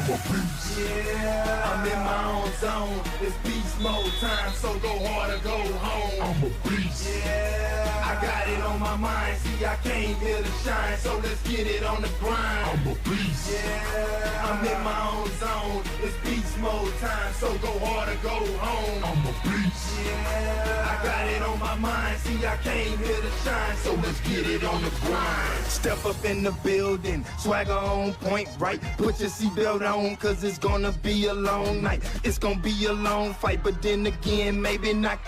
a beast. Yeah, I'm in my own zone. It's beast mode time, so go hard or go home. I'm a beast. Yeah, I got it on my mind. See, I came here to shine, so let's get it on the grind. I'm a beast. Yeah, I'm in my own zone. It's beast mode time, so go hard or go home. I'm a beast. Yeah, I got it on my mind. See, I came here to shine, so let's get it on the grind. Step up in the building, swagger on point, right? Put your seatbelt on, cause it's gonna be a long night. It's gonna be a long fight, but then again, maybe not.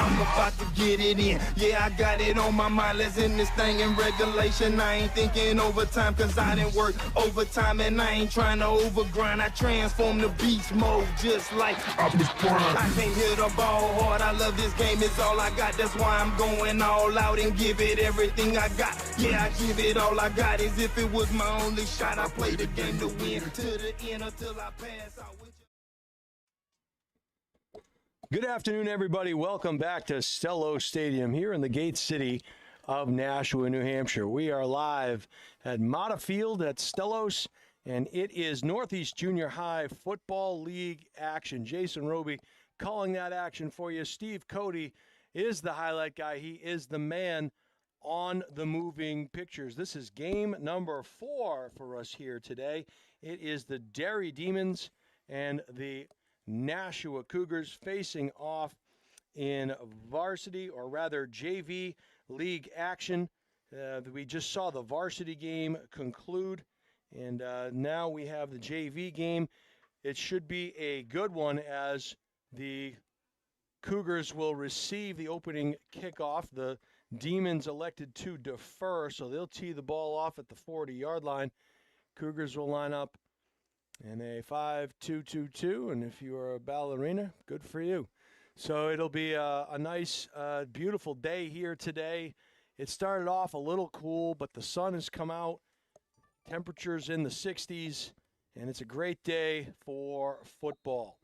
I'm about to get it in, yeah, I got it on my mind. Let's end this thing in regulation. I ain't thinking overtime, cause I didn't work overtime. And I ain't trying to overgrind. I transform the beast mode just like Optimus Prime. I came here to ball hard. I love this game, it's all I got. That's why I'm going all out and give it everything I got. Yeah, I give it all I got. As if it was my only shot. I play the game to win to the end until I pass out with you. Good afternoon, everybody. Welcome back to Stello Stadium here in the Gate City of Nashua, New Hampshire. We are live at Mata Field at Stellos, and it is Northeast Junior High Football League action. Jason Roby calling that action for you. Steve Cody is the highlight guy. He is the man on the moving pictures. This is game number 4 for us here today. It is the Derry Demons and the Nashua Cougars facing off in varsity, or rather JV league action. We just saw the varsity game conclude, and now we have the JV game. It should be a good one, as the Cougars will receive the opening kickoff. The Demons elected to defer, so they'll tee the ball off at the 40-yard line. Cougars will line up in a 5-2-2-2, and if you are a ballerina, good for you. So it'll be a nice, beautiful day here today. It started off a little cool, but the sun has come out. Temperatures in the 60s, and it's a great day for football.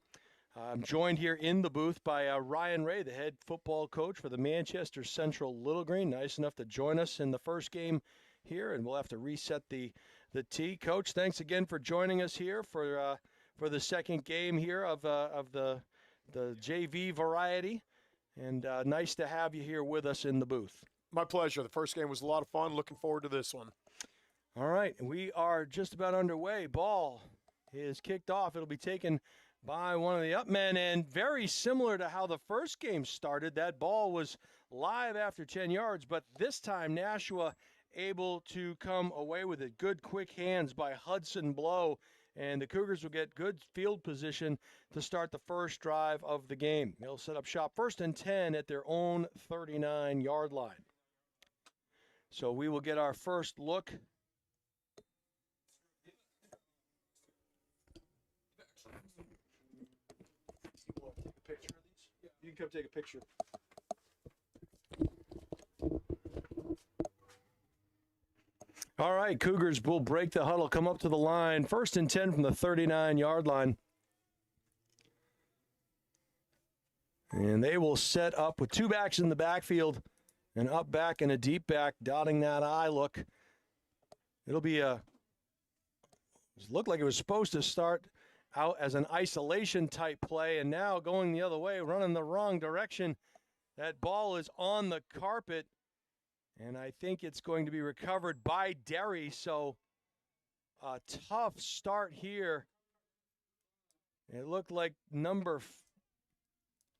I'm joined here in the booth by Ryan Ray, the head football coach for the Manchester Central Little Green. Nice enough to join us in the first game here, and we'll have to reset the tee. Coach, thanks again for joining us here for the second game here of the JV variety, and nice to have you here with us in the booth. My pleasure. The first game was a lot of fun. Looking forward to this one. All right, we are just about underway. Ball is kicked off. It'll be taken by one of the up men, and very similar to how the first game started. That ball was live after 10 yards, but this time Nashua able to come away with it. Good quick hands by Hudson Blow, and the Cougars will get good field position to start the first drive of the game. They'll set up shop 1st and 10 at their own 39-yard line. So we will get our first look. You can come take a picture. All right, Cougars will break the huddle, come up to the line. 1st and 10 from the 39-yard line. And they will set up with 2 backs in the backfield, an up back and a deep back, dotting that I look. It'll be looked like it was supposed to start out as an isolation type play, and now going the other way, running the wrong direction. That ball is on the carpet, and I think it's going to be recovered by Derry. So a tough start here. It looked like number,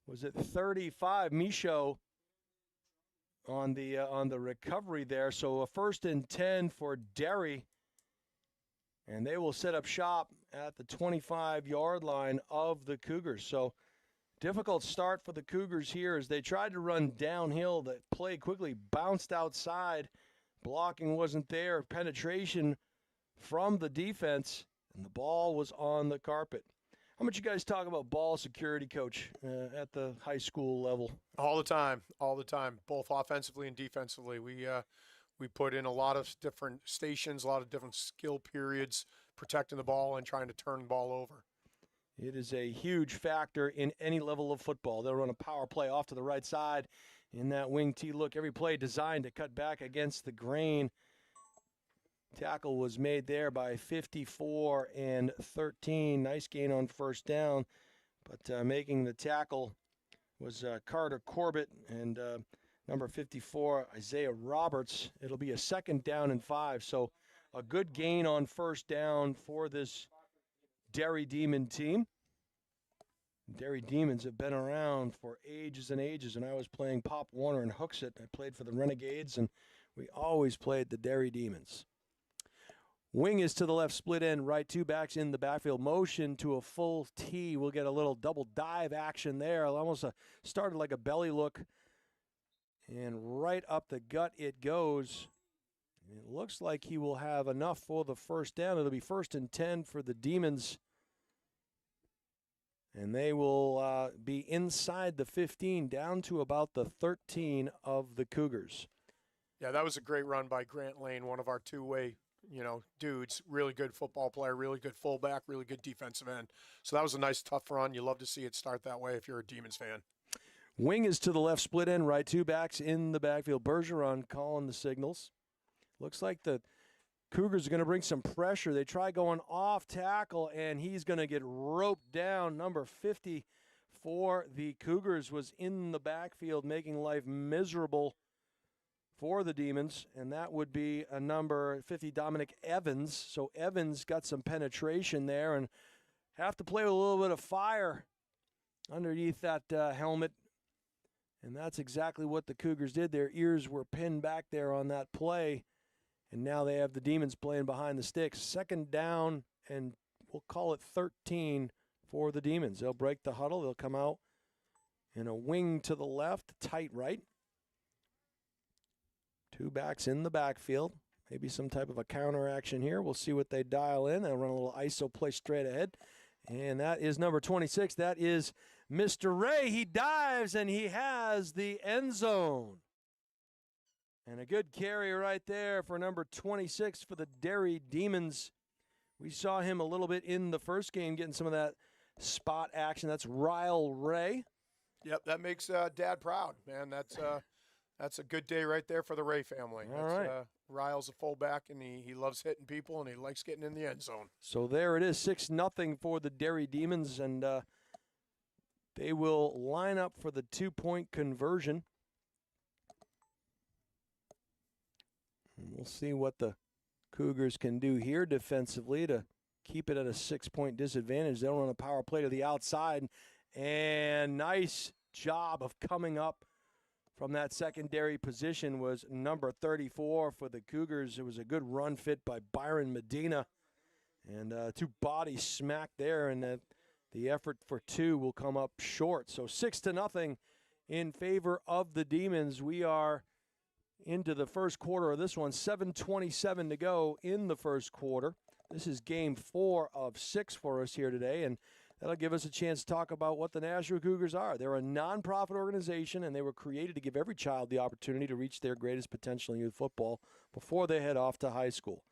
was it 35, Michaud, on the recovery there. So a 1st and 10 for Derry, and they will set up shop at the 25-yard line of the Cougars. So difficult start for the Cougars here as they tried to run downhill. That play quickly bounced outside. Blocking wasn't there. Penetration from the defense, and the ball was on the carpet. How much you guys talk about ball security, Coach, at the high school level? All the time, both offensively and defensively. We put in a lot of different stations, a lot of different skill periods, protecting the ball and trying to turn the ball over. It is a huge factor in any level of football. They'll run a power play off to the right side in that wing T look. Every play designed to cut back against the grain. Tackle was made there by 54 and 13. Nice gain on first down, but making the tackle was Carter Corbett and number 54, Isaiah Roberts. It'll be a 2nd down and 5, so a good gain on first down for this Derry Demon team. Derry Demons have been around for ages and ages, and I was playing Pop Warner and Hooksett. I played for the Renegades, and we always played the Derry Demons. Wing is to the left, split end, right, 2 backs in the backfield. Motion to a full T. We'll get a little double dive action there. Almost started like a belly look. And right up the gut it goes. It looks like he will have enough for the first down. It'll be 1st and 10 for the Demons. And they will be inside the 15, down to about the 13 of the Cougars. Yeah, that was a great run by Grant Lane, one of our two-way dudes. Really good football player, really good fullback, really good defensive end. So that was a nice, tough run. You love to see it start that way if you're a Demons fan. Wing is to the left, split end, right, 2 backs in the backfield. Bergeron calling the signals. Looks like the Cougars are going to bring some pressure. They try going off tackle, and he's going to get roped down. Number 50 for the Cougars was in the backfield, making life miserable for the Demons, and that would be a number 50, Dominic Evans. So Evans got some penetration there and have to play with a little bit of fire underneath that helmet. And that's exactly what the Cougars did. Their ears were pinned back there on that play, and now they have the Demons playing behind the sticks. 2nd down, and we'll call it 13 for the Demons. They'll break the huddle. They'll come out in a wing to the left, tight right. 2 backs in the backfield. Maybe some type of a counter action here. We'll see what they dial in. They'll run a little ISO play straight ahead. And that is number 26. That is Mr. Ray. He dives, and he has the end zone. And a good carry right there for number 26 for the Derry Demons. We saw him a little bit in the first game getting some of that spot action. That's Ryle Ray. Yep, that makes Dad proud, man. That's a good day right there for the Ray family. All right. Ryle's a fullback, and he loves hitting people, and he likes getting in the end zone. So there it is, 6-0 for the Derry Demons, and they will line up for the 2-point conversion. And we'll see what the Cougars can do here defensively to keep it at a 6-point disadvantage. They'll run a power play to the outside, and nice job of coming up from that secondary position was number 34 for the Cougars. It was a good run fit by Byron Medina. And 2 bodies smacked there, and the effort for 2 will come up short. So 6-0 in favor of the Demons. We are into the first quarter of this one. 7:27 to go in the first quarter. This is game 4 of 6 for us here today, and that'll give us a chance to talk about what the Nashua Cougars are. They're a nonprofit organization, and they were created to give every child the opportunity to reach their greatest potential in youth football before they head off to high school.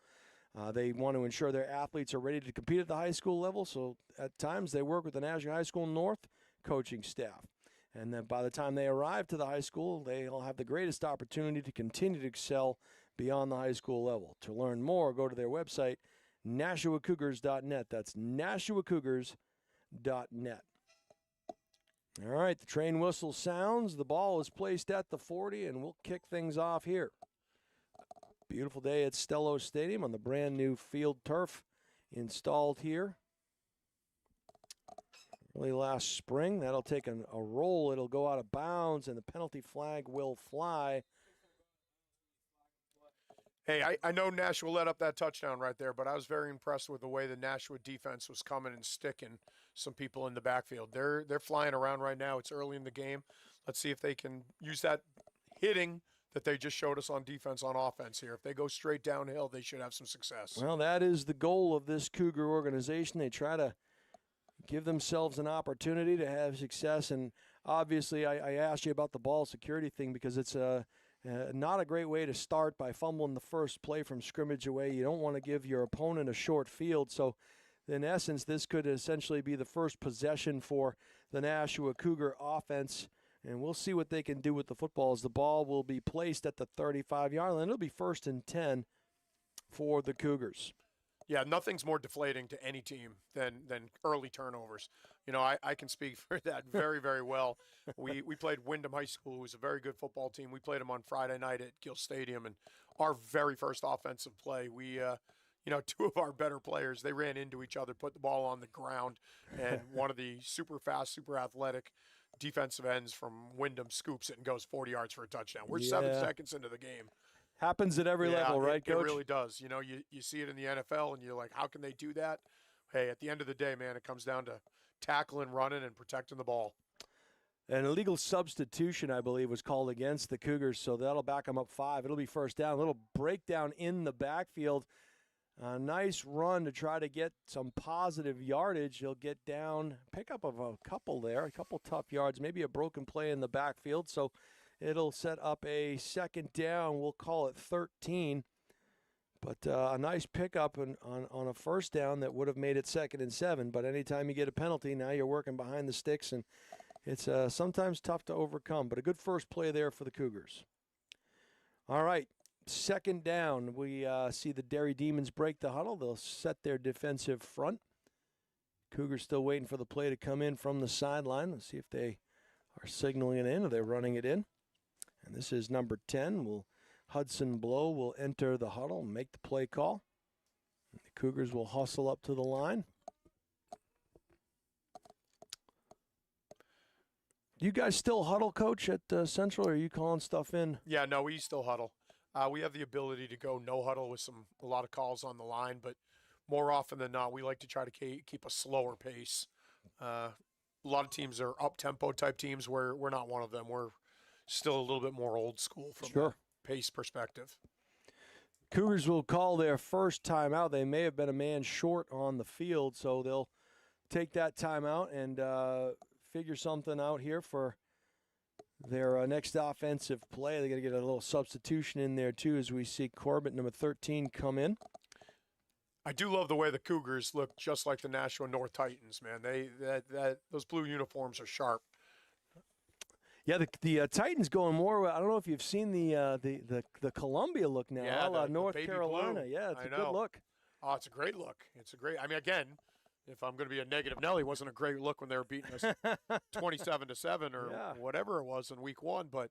They want to ensure their athletes are ready to compete at the high school level, so at times they work with the Nashua High School North coaching staff. And then by the time they arrive to the high school, they'll have the greatest opportunity to continue to excel beyond the high school level. To learn more, go to their website, NashuaCougars.net. That's NashuaCougars.net. All right, the train whistle sounds. The ball is placed at the 40, and we'll kick things off here. Beautiful day at Stello Stadium on the brand new field turf installed here early last spring. That'll take a roll. It'll go out of bounds, and the penalty flag will fly. Hey, I know Nashua let up that touchdown right there, but I was very impressed with the way the Nashua defense was coming and sticking some people in the backfield. They're flying around right now. It's early in the game. Let's see if they can use that hitting that they just showed us on defense on offense here. If they go straight downhill, they should have some success. Well, that is the goal of this Cougar organization. They try to give themselves an opportunity to have success. And obviously, I asked you about the ball security thing because it's not a great way to start by fumbling the first play from scrimmage away. You don't want to give your opponent a short field. So, in essence, this could essentially be the first possession for the Nashua Cougar offense. And we'll see what they can do with the football as the ball will be placed at the 35-yard line. It'll be 1st and 10 for the Cougars. Yeah, nothing's more deflating to any team than early turnovers. You know, I can speak for that very, very well. We played Wyndham High School, who was a very good football team. We played them on Friday night at Gill Stadium, and our very first offensive play, two of our better players, they ran into each other, put the ball on the ground, and one of the super fast, super athletic defensive ends from Wyndham scoops it and goes 40 yards for a touchdown. We're 7 seconds into the game. Happens at every level, right, Coach? It really does. You know, you see it in the NFL, and you're like, how can they do that? Hey, at the end of the day, man, it comes down to tackling, running, and protecting the ball. An illegal substitution, I believe, was called against the Cougars, so that'll back them up 5. It'll be first down. A little breakdown in the backfield. A nice run to try to get some positive yardage. He'll get down, pickup of a couple there, a couple tough yards, maybe a broken play in the backfield. So it'll set up a second down. We'll call it 13. But a nice pickup on a first down that would have made it 2nd and 7. But anytime you get a penalty, now you're working behind the sticks, and it's sometimes tough to overcome. But a good first play there for the Cougars. All right. Second down, we see the Derry Demons break the huddle. They'll set their defensive front. Cougars still waiting for the play to come in from the sideline. Let's see if they are signaling it in or they're running it in. And this is number 10. Hudson Blow will enter the huddle and make the play call. And the Cougars will hustle up to the line. You guys still huddle, Coach, at Central, or are you calling stuff in? Yeah, no, we still huddle. We have the ability to go no huddle with a lot of calls on the line, but more often than not, we like to try to keep a slower pace. A lot of teams are up-tempo type teams. We're not one of them. We're still a little bit more old school from a pace perspective. Cougars will call their first timeout. They may have been a man short on the field, so they'll take that timeout and figure something out here for their next offensive play. They're going to get a little substitution in there, too, as we see Corbett, number 13, come in. I do love the way the Cougars look just like the Nashua North Titans, man. Those blue uniforms are sharp. Yeah, the Titans going more. I don't know if you've seen the Columbia look now. Yeah, North baby Carolina. Blue. Yeah, it's a good look. Oh, it's a great look. I mean, again, if I'm going to be a negative Nelly, it wasn't a great look when they were beating us 27-7 or whatever it was in week 1. But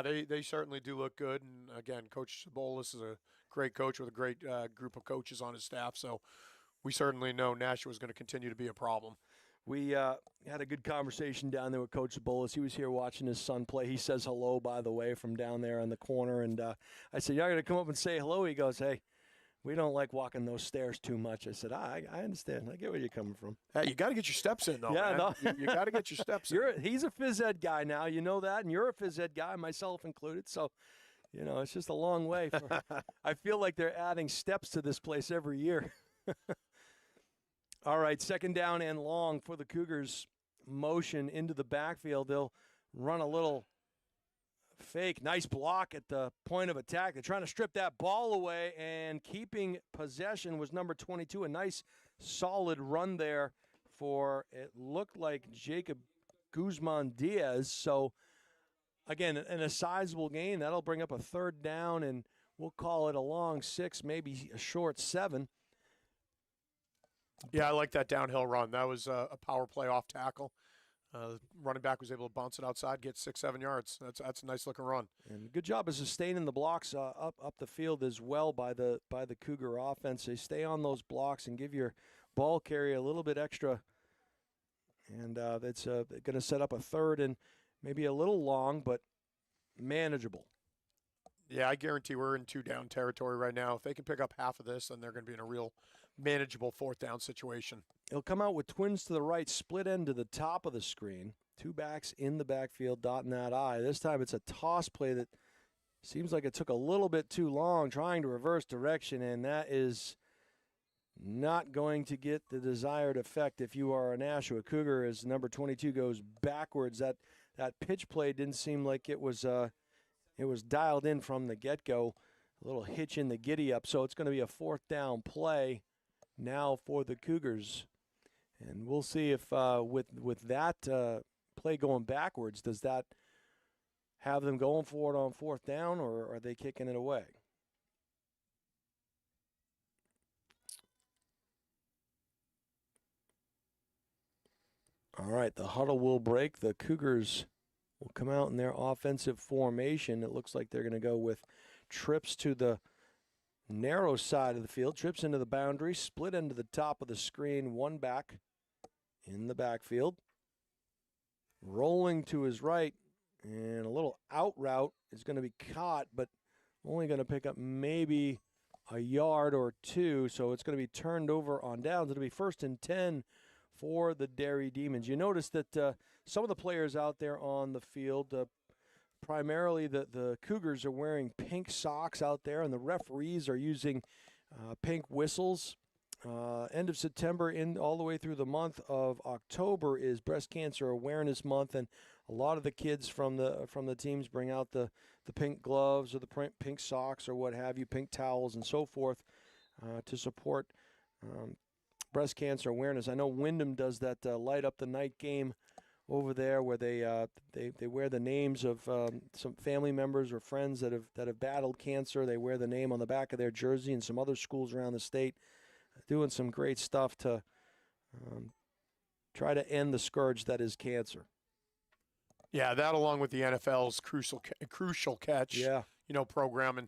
they certainly do look good. And again, Coach Sabonis is a great coach with a great group of coaches on his staff. So we certainly know Nashua is going to continue to be a problem. We had a good conversation down there with Coach Sabonis. He was here watching his son play. He says hello, by the way, from down there in the corner. And I said, "You're going to come up and say hello?" He goes, "Hey, we don't like walking those stairs too much." I said, I understand. I get where you're coming from. Hey, you got to get your steps in, though, yeah, man. No. You got to get your steps in. He's a phys ed guy now. You know that, and you're a phys ed guy, myself included. So, it's just a long way. I feel like they're adding steps to this place every year. All right, second down and long for the Cougars. Motion into the backfield. They'll run a little fake. Nice block at the point of attack. They're trying to strip that ball away, and keeping possession was number 22. A nice, solid run there for, it looked like, Jacob Guzman-Diaz. So, again, in a sizable gain, that'll bring up a third down, and we'll call it a long 6, maybe a short 7. Yeah, I like that downhill run. That was a power play off tackle. Running back was able to bounce it outside, get 6-7 yards. That's a nice looking run. And good job of sustaining the blocks up the field as well by the Cougar offense. They stay on those blocks and give your ball carrier a little bit extra. And it's going to set up a third and maybe a little long, but manageable. Yeah, I guarantee we're in 2-down territory right now. If they can pick up half of this, then they're going to be in a real manageable 4th down situation. He'll come out with twins to the right, split end to the top of the screen. 2 backs in the backfield, dotting that I. This time it's a toss play that seems like it took a little bit too long, trying to reverse direction, and that is not going to get the desired effect if you are a Nashua Cougar as number 22 goes backwards. That pitch play didn't seem like it was dialed in from the get-go. A little hitch in the giddy-up, so it's going to be a 4th down play now for the Cougars. And we'll see if with that play going backwards, does that have them going for it on 4th down, or are they kicking it away? All right, the huddle will break. The Cougars will come out in their offensive formation. It looks like they're going to go with trips to the narrow side of the field, trips into the boundary, split into the top of the screen, one back in the backfield. Rolling to his right, and a little out route is going to be caught, but only going to pick up maybe a yard or two, so it's going to be turned over on downs. It'll be 1st and 10 for the Derry Demons. You notice that some of the players out there on the field, primarily the Cougars, are wearing pink socks out there, and the referees are using pink whistles. End of September all the way through the month of October is Breast Cancer Awareness Month, and a lot of the kids from the teams bring out the pink gloves or the pink socks or what have you, pink towels and so forth, to support breast cancer awareness. I know Wyndham does that Light Up the Night game over there, where they wear the names of some family members or friends that have battled cancer. They wear the name on the back of their jersey, and some other schools around the state doing some great stuff to try to end the scourge that is cancer. Yeah, that along with the NFL's crucial catch, program, and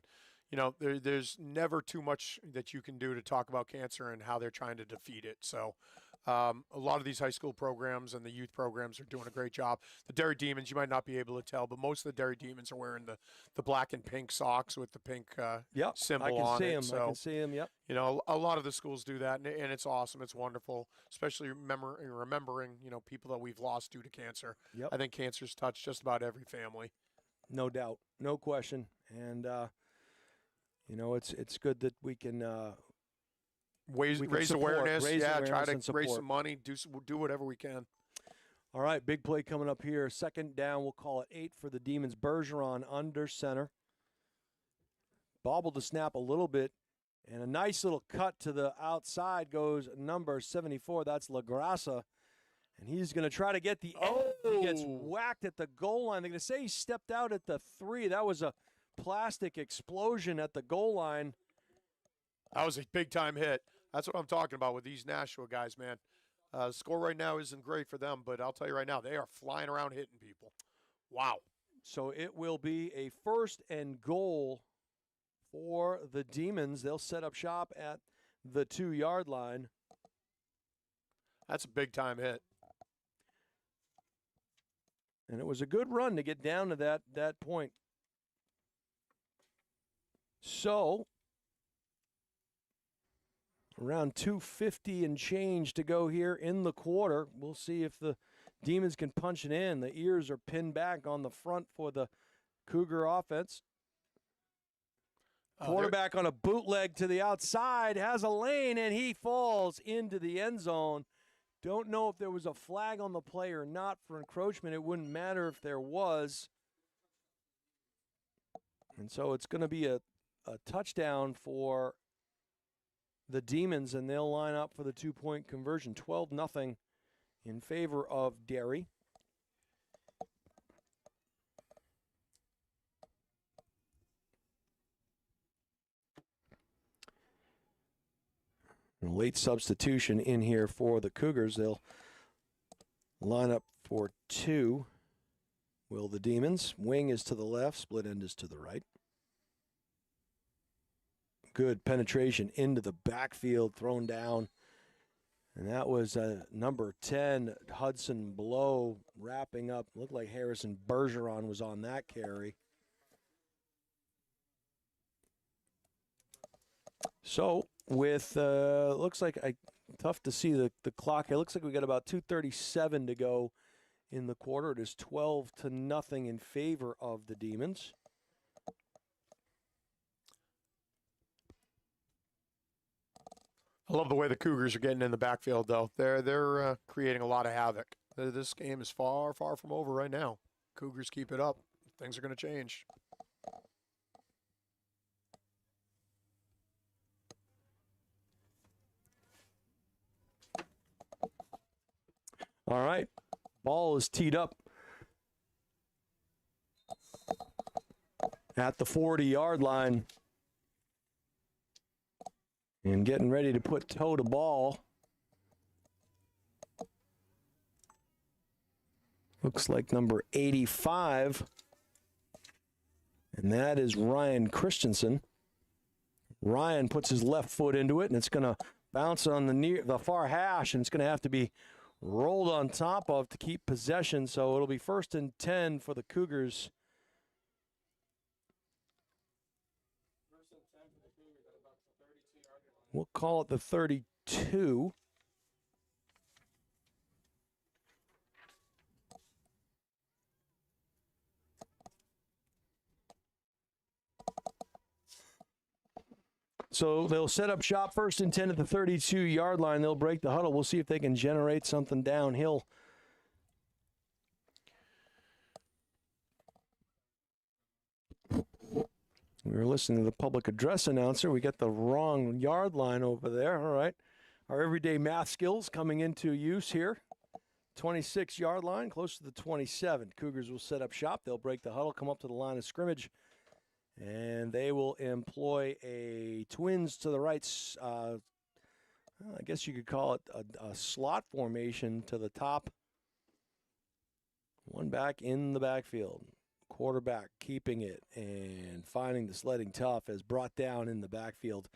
there's never too much that you can do to talk about cancer and how they're trying to defeat it. So a lot of these high school programs and the youth programs are doing a great job. The Derry Demons, you might not be able to tell, but most of the Derry Demons are wearing the black and pink socks with the pink symbol on it. So, I can see them, yep. A lot of the schools do that, and it's awesome. It's wonderful, especially remembering, people that we've lost due to cancer. Yep. I think cancer's touched just about every family. No doubt, no question. And, it's good that we can raise support, awareness, try to support. raise some money, do whatever we can. All right, big play coming up here. 2nd down, we'll call it 8 for the Demons. Bergeron under center. Bobbled the snap a little bit, and a nice little cut to the outside goes number 74. That's LaGrassa, and he's going to try to get the He gets whacked at the goal line. They're going to say he stepped out at the 3. That was a plastic explosion at the goal line. That was a big-time hit. That's what I'm talking about with these Nashua guys, man. The score right now isn't great for them, but I'll tell you right now, they are flying around hitting people. Wow. So it will be a 1st and goal for the Demons. They'll set up shop at the 2-yard line. That's a big-time hit. And it was a good run to get down to that point. So around 2:50 and change to go here in the quarter. We'll see if the Demons can punch it in. The ears are pinned back on the front for the Cougar offense. Quarterback on a bootleg to the outside, has a lane, and he falls into the end zone. Don't know if there was a flag on the play or not for encroachment. It wouldn't matter if there was. And so it's going to be a touchdown for the Demons, and they'll line up for the 2-point conversion. 12-0 in favor of Derry. A late substitution in here for the Cougars. They'll line up for 2. Will the Demons. Wing is to the left, split end is to the right. Good penetration into the backfield, thrown down. And that was number 10, Hudson Blow, wrapping up. Looked like Harrison Bergeron was on that carry. So with, looks like, tough to see the clock. It looks like we got about 2:37 to go in the quarter. It is 12-0 in favor of the Demons. I love the way the Cougars are getting in the backfield, though. They're creating a lot of havoc. This game is far, far from over right now. Cougars keep it up. Things are going to change. All right. Ball is teed up at the 40-yard line. And getting ready to put toe to ball Looks like number 85. And that is Ryan Christensen. Ryan puts his left foot into it, and it's going to bounce on the far hash, and it's going to have to be rolled on top of to keep possession. So it'll be 1st and 10 for the Cougars. We'll call it the 32. So they'll set up shop 1st and 10 at the 32-yard line. They'll break the huddle. We'll see if they can generate something downhill. We were listening to the public address announcer. We got the wrong yard line over there. All right. Our everyday math skills coming into use here. 26-yard line, close to the 27. Cougars will set up shop. They'll break the huddle, come up to the line of scrimmage. And they will employ a twins to the right, I guess you could call it a slot formation to the top. One back in the backfield. Quarterback keeping it and finding the sledding tough as brought down in the backfield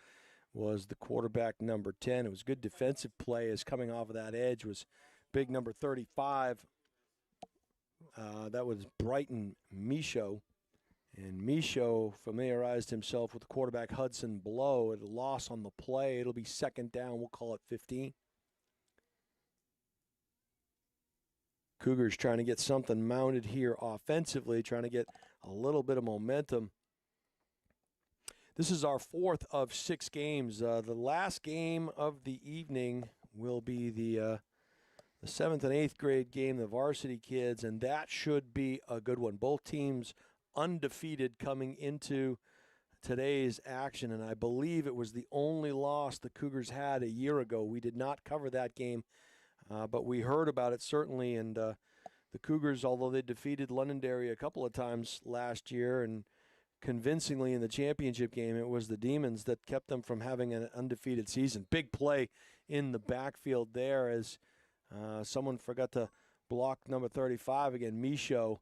was the quarterback number 10. It was good defensive play as coming off of that edge was big number 35. That was Brighton Michaud. And Michaud familiarized himself with the quarterback Hudson Blow at a loss on the play. It'll be 2nd down. We'll call it 15. Cougars trying to get something mounted here offensively, trying to get a little bit of momentum. This is our 4th of 6 games. The last game of the evening will be the 7th and 8th grade game, the varsity kids, and that should be a good one. Both teams undefeated coming into today's action, and I believe it was the only loss the Cougars had a year ago. We did not cover that game, but we heard about it certainly, and the Cougars, although they defeated Londonderry a couple of times last year and convincingly in the championship game, it was the Demons that kept them from having an undefeated season. Big play in the backfield there as someone forgot to block number 35 again, Michaud.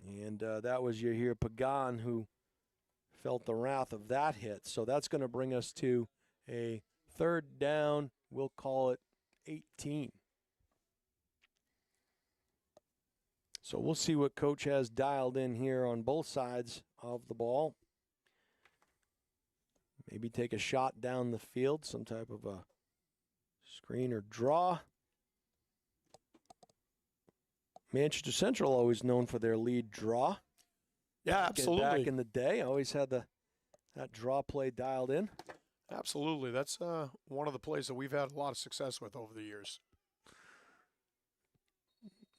And that was Yahir Pagan who felt the wrath of that hit. So that's going to bring us to a 3rd down. We'll call it 18. So we'll see what Coach has dialed in here on both sides of the ball. Maybe take a shot down the field, some type of a screen or draw. Manchester Central always known for their lead draw. Yeah, absolutely. Back in the day, always had that draw play dialed in. Absolutely. That's one of the plays that we've had a lot of success with over the years.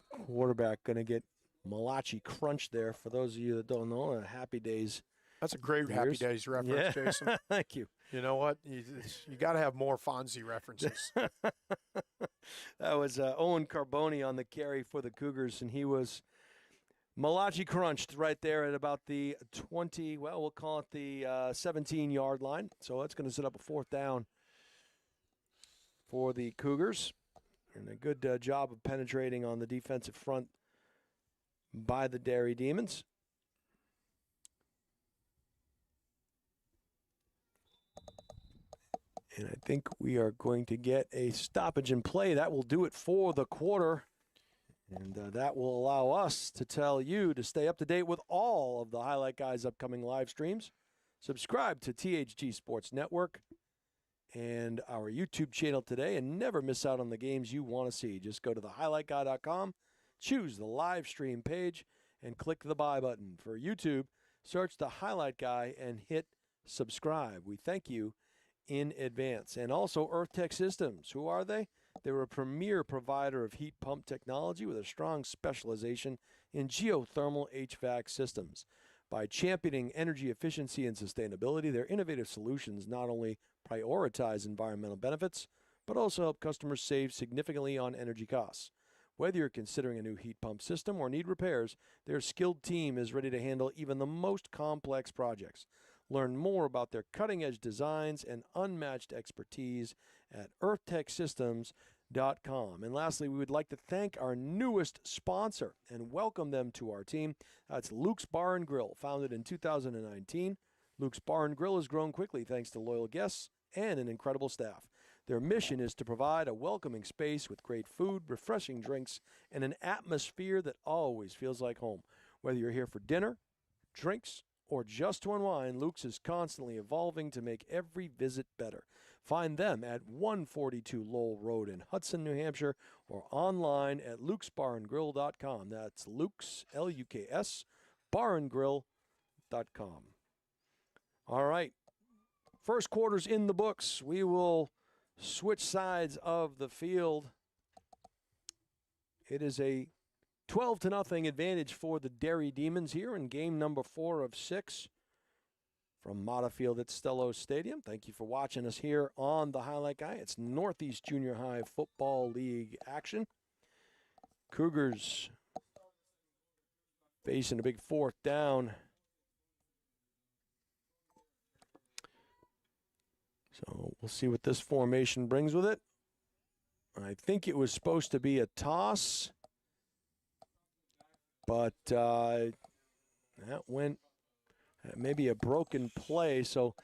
Quarterback going to get Malachi crunched there. For those of you that don't know, Happy Days. That's a great Happy Days reference, yeah. Jason. Thank you. You know what? You got to have more Fonzie references. That was Owen Carboni on the carry for the Cougars, and he was Malachi crunched right there at about the 20, well, we'll call it the 17-yard line. So that's going to set up a 4th down for the Cougars. And a good job of penetrating on the defensive front by the Derry Demons. And I think we are going to get a stoppage in play. That will do it for the quarter. And that will allow us to tell you to stay up to date with all of the Highlight Guys' upcoming live streams. Subscribe to THG Sports Network and our YouTube channel today and never miss out on the games you want to see. Just go to thehighlightguy.com, choose the live stream page, and click the buy button. For YouTube, search The Highlight Guy and hit subscribe. We thank you in advance. And also Earth Tech Systems. Who are they? They're a premier provider of heat pump technology with a strong specialization in geothermal HVAC systems. By championing energy efficiency and sustainability, their innovative solutions not only prioritize environmental benefits, but also help customers save significantly on energy costs. Whether you're considering a new heat pump system or need repairs, their skilled team is ready to handle even the most complex projects. Learn more about their cutting-edge designs and unmatched expertise at EarthTech Systems. And lastly, we would like to thank our newest sponsor and welcome them to our team. That's Luke's Bar and Grill, founded in 2019. Luke's Bar and Grill has grown quickly thanks to loyal guests and an incredible staff. Their mission is to provide a welcoming space with great food, refreshing drinks, and an atmosphere that always feels like home. Whether you're here for dinner, drinks, or just to unwind, Luke's is constantly evolving to make every visit better. Find them at 142 Lowell Road in Hudson, New Hampshire, or online at lukesbarandgrill.com. That's Luke's, L-U-K-S, barandgrill.com. All right. First quarter's in the books. We will switch sides of the field. It is a 12-0 advantage for the Derry Demons here in game number 4 of 6 from Mata Field at Stello Stadium. Thank you for watching us here on the Highlight Guy. It's Northeast Junior High Football League action. Cougars facing a big 4th down. So we'll see what this formation brings with it. I think it was supposed to be a toss. But that went maybe a broken play. So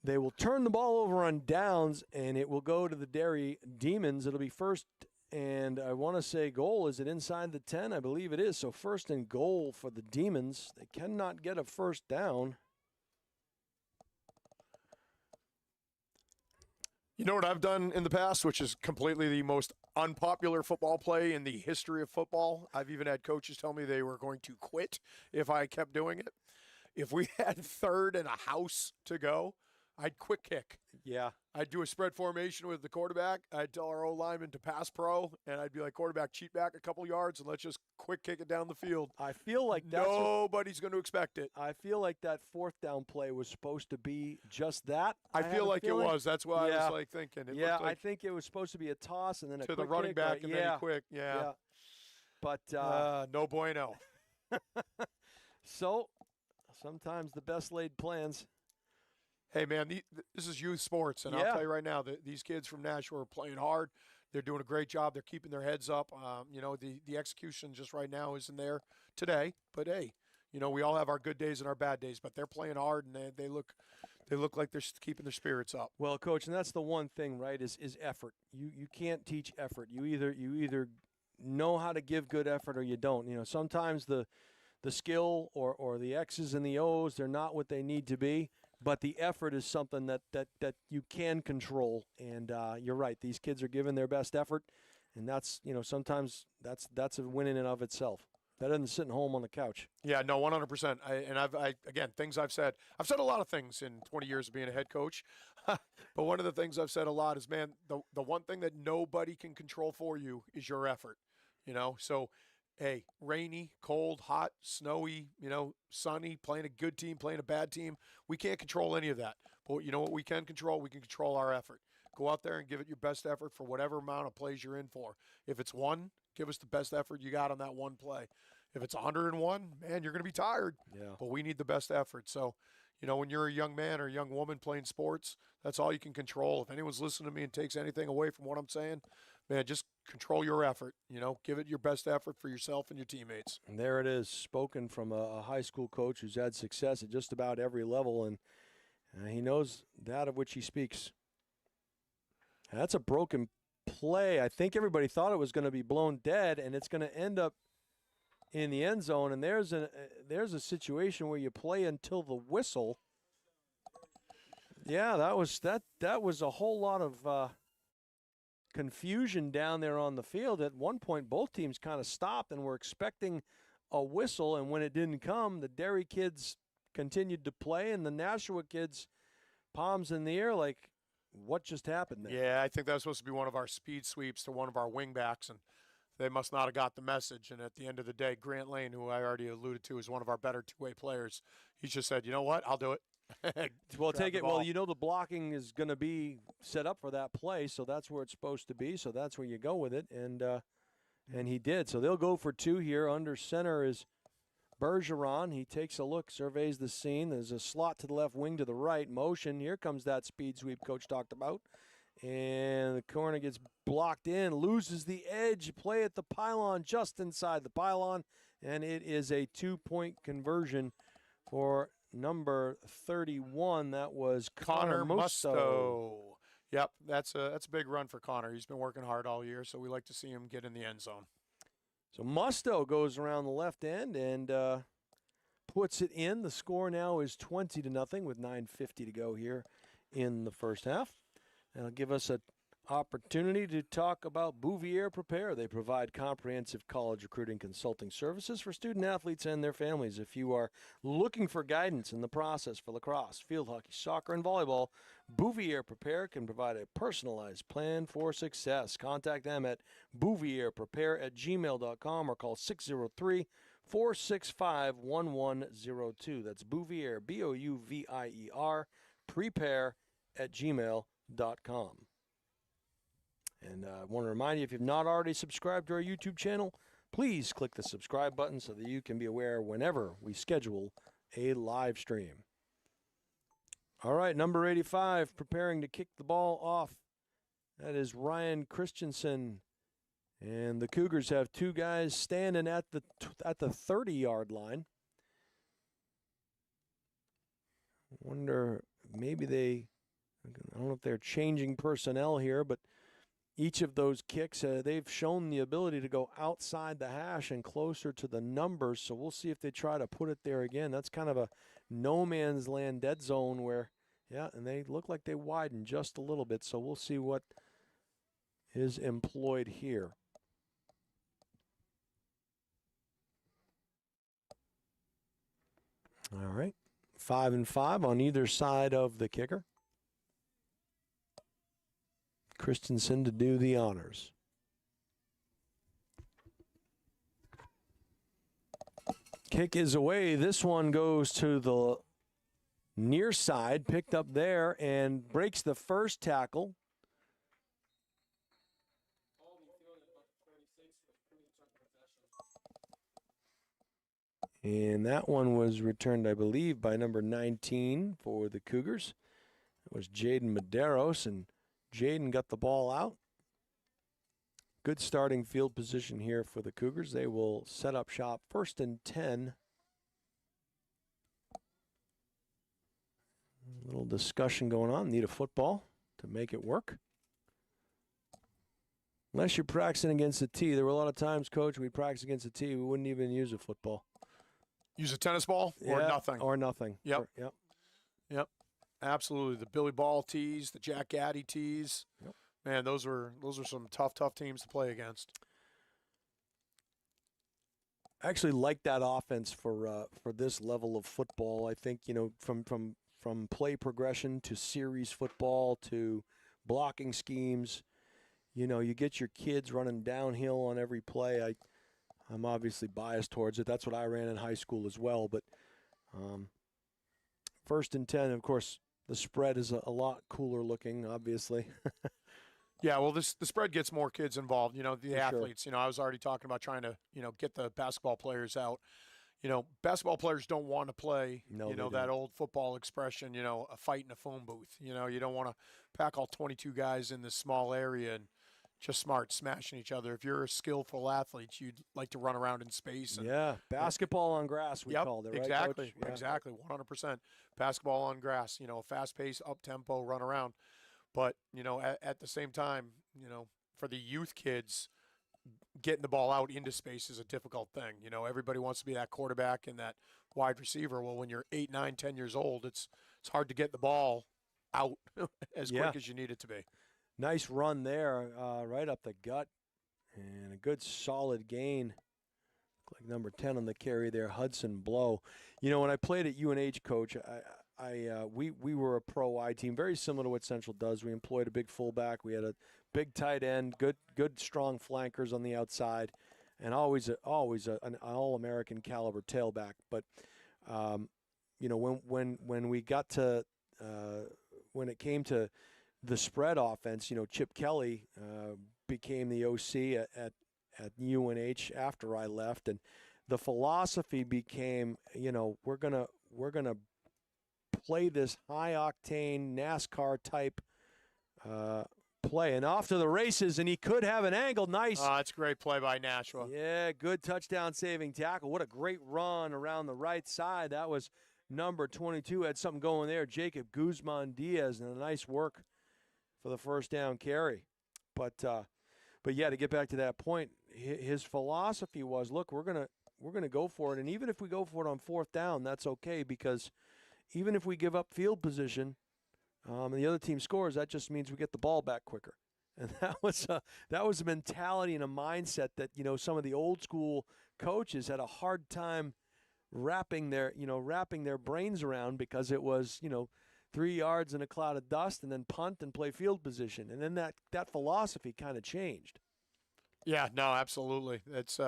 they will turn the ball over on downs, and it will go to the Derry Demons. It'll be first, and I want to say goal. Is it inside the 10? I believe it is. So first and goal for the Demons. They cannot get a first down. You know what I've done in the past, which is completely the most unpopular football play in the history of football? I've even had coaches tell me they were going to quit if I kept doing it. If we had 3rd and a house to go, I'd quick kick. Yeah. I'd do a spread formation with the quarterback. I'd tell our O-lineman to pass pro, and I'd be like, quarterback, cheat back a couple yards, and let's just quick kick it down the field. I feel like that's nobody's going to expect it. I feel like that 4th down play was supposed to be just that. I feel like it was. That's why I was like thinking. It yeah, like I think it was supposed to be a toss and then a to quick the running kick, back right? and then a quick. Yeah. But no bueno. So sometimes the best laid plans. Hey, man, this is youth sports, and I'll tell you right now that these kids from Nashua are playing hard. They're doing a great job. They're keeping their heads up. You know, the execution just right now isn't there today. But, hey, you know, we all have our good days and our bad days, but they're playing hard, and they look like they're keeping their spirits up. Well, Coach, and that's the one thing, right, is effort. You can't teach effort. You either know how to give good effort or you don't. You know, sometimes the skill or the X's and the O's, they're not what they need to be. But the effort is something that you can control, and you're right. These kids are giving their best effort, and that's, you know, sometimes that's a win in and of itself. Better than sitting home on the couch. Yeah, no, 100%. Again, things I've said a lot of things in 20 years of being a head coach, but one of the things I've said a lot is, man, the one thing that nobody can control for you is your effort. You know, so. Hey, rainy, cold, hot, snowy, you know, sunny, playing a good team, playing a bad team. We can't control any of that. But you know what we can control? We can control our effort. Go out there and give it your best effort for whatever amount of plays you're in for. If it's 1, give us the best effort you got on that one play. If it's 101, man, you're going to be tired. Yeah. But we need the best effort. So, you know, when you're a young man or a young woman playing sports, that's all you can control. If anyone's listening to me and takes anything away from what I'm saying, man, just control your effort. You know, give it your best effort for yourself and your teammates. And there it is, spoken from a high school coach who's had success at just about every level, and he knows that of which he speaks. That's a broken play. I think everybody thought it was going to be blown dead, and it's going to end up in the end zone. And there's a situation where you play until the whistle. Yeah, that was a whole lot of confusion down there on the field. At one point, both teams kind of stopped and were expecting a whistle, and when it didn't come, the Derry kids continued to play, and the Nashua kids, palms in the air, like, what just happened there? Yeah, I think that was supposed to be one of our speed sweeps to one of our wingbacks, and they must not have got the message. And at the end of the day, Grant Lane, who I already alluded to, is one of our better two-way players. He just said, you know what, I'll do it. Well, take it. Well, you know the blocking is going to be set up for that play, so that's where it's supposed to be. So that's where you go with it, and he did. So they'll go for 2 here. Under center is Bergeron. He takes a look, surveys the scene. There's a slot to the left, wing to the right. Motion. Here comes that speed sweep Coach talked about, And the corner gets blocked in, loses the edge, play at the pylon, just inside the pylon, and it is a 2-point conversion for number 31. That was Connor Musto. Yep, that's a big run for Connor. He's been working hard all year, so we like to see him get in the end zone. So Musto goes around the left end and puts it in. The score now is 20-0 with 9:50 to go here in the first half. That'll give us an opportunity to talk about Bouvier Prepare. They provide comprehensive college recruiting consulting services for student athletes and their families. If you are looking for guidance in the process for lacrosse, field hockey, soccer, and volleyball, Bouvier Prepare can provide a personalized plan for success. Contact them at bouvierprepare@gmail.com or call 603-465-1102. That's Bouvier, Bouvier, prepare@gmail.com. And I want to remind you, if you've not already subscribed to our YouTube channel, please click the subscribe button so that you can be aware whenever we schedule a live stream. All right, number 85 preparing to kick the ball off. That is Ryan Christensen. And the Cougars have two guys standing at the 30-yard line. I wonder, maybe I don't know if they're changing personnel here, but each of those kicks, they've shown the ability to go outside the hash and closer to the numbers, so we'll see if they try to put it there again. That's kind of a no man's land dead zone where, yeah, and they look like they widen just a little bit, so we'll see what is employed here. All right, 5 and 5 on either side of the kicker. Christensen to do the honors. Kick is away. This one goes to the near side, picked up there and breaks the first tackle. And that one was returned, I believe, by number 19 for the Cougars. It was Jaden Medeiros, and Jaden got the ball out. Good starting field position here for the Cougars. They will set up shop 1st and 10. A little discussion going on. Need a football to make it work. Unless you're practicing against a tee. There were a lot of times, Coach, we'd practice against a tee. We wouldn't even use a football. Use a tennis ball or nothing? Or nothing. Yep. Yep. Absolutely. The Billy Ball tees, the Jack Gaddy tees. Yep. Man, those are some tough teams to play against. I actually like that offense for this level of football. I think, from play progression to series football to blocking schemes, you get your kids running downhill on every play. I'm obviously biased towards it. That's what I ran in high school as well. But 1st and 10, of course, the spread is a lot cooler looking, obviously. Yeah, well, the spread gets more kids involved, the For athletes. sure. I was already talking about trying to, get the basketball players out. Basketball players don't want to play, No, that old football expression, a fight in a phone booth. You don't want to pack all 22 guys in this small area and just smashing each other. If you're a skillful athlete, you'd like to run around in space. And, yeah, basketball on grass, we called it, right, exactly, Coach? Yeah. Exactly, 100%. Basketball on grass, a fast-paced, up-tempo, run around. But, at the same time, for the youth kids, getting the ball out into space is a difficult thing. Everybody wants to be that quarterback and that wide receiver. Well, when you're 8, 9, 10 years old, it's hard to get the ball out as quick as you need it to be. Nice run there, right up the gut, and a good solid gain. Like number 10 on the carry there, Hudson Blow. When I played at UNH, Coach, we were a pro I team, very similar to what Central does. We employed a big fullback. We had a big tight end, good strong flankers on the outside, and always an All-American caliber tailback. But when we got to when it came to the spread offense, Chip Kelly became the OC at UNH after I left, and the philosophy became, we're gonna play this high octane NASCAR type play. And off to the races, and he could have an angle. Nice. That's a great play by Nashua. Yeah, good touchdown saving tackle. What a great run around the right side. That was number 22. Had something going there. Jacob Guzman-Diaz, and a nice work for the first down carry. But yeah, to get back to that point, his philosophy was, look, we're gonna go for it, and even if we go for it on fourth down, that's okay, because even if we give up field position, and the other team scores, that just means we get the ball back quicker. And that was a mentality and a mindset that, some of the old school coaches had a hard time wrapping their brains around, because it was, 3 yards in a cloud of dust and then punt and play field position. And then that philosophy kind of changed. Yeah, no, absolutely. It's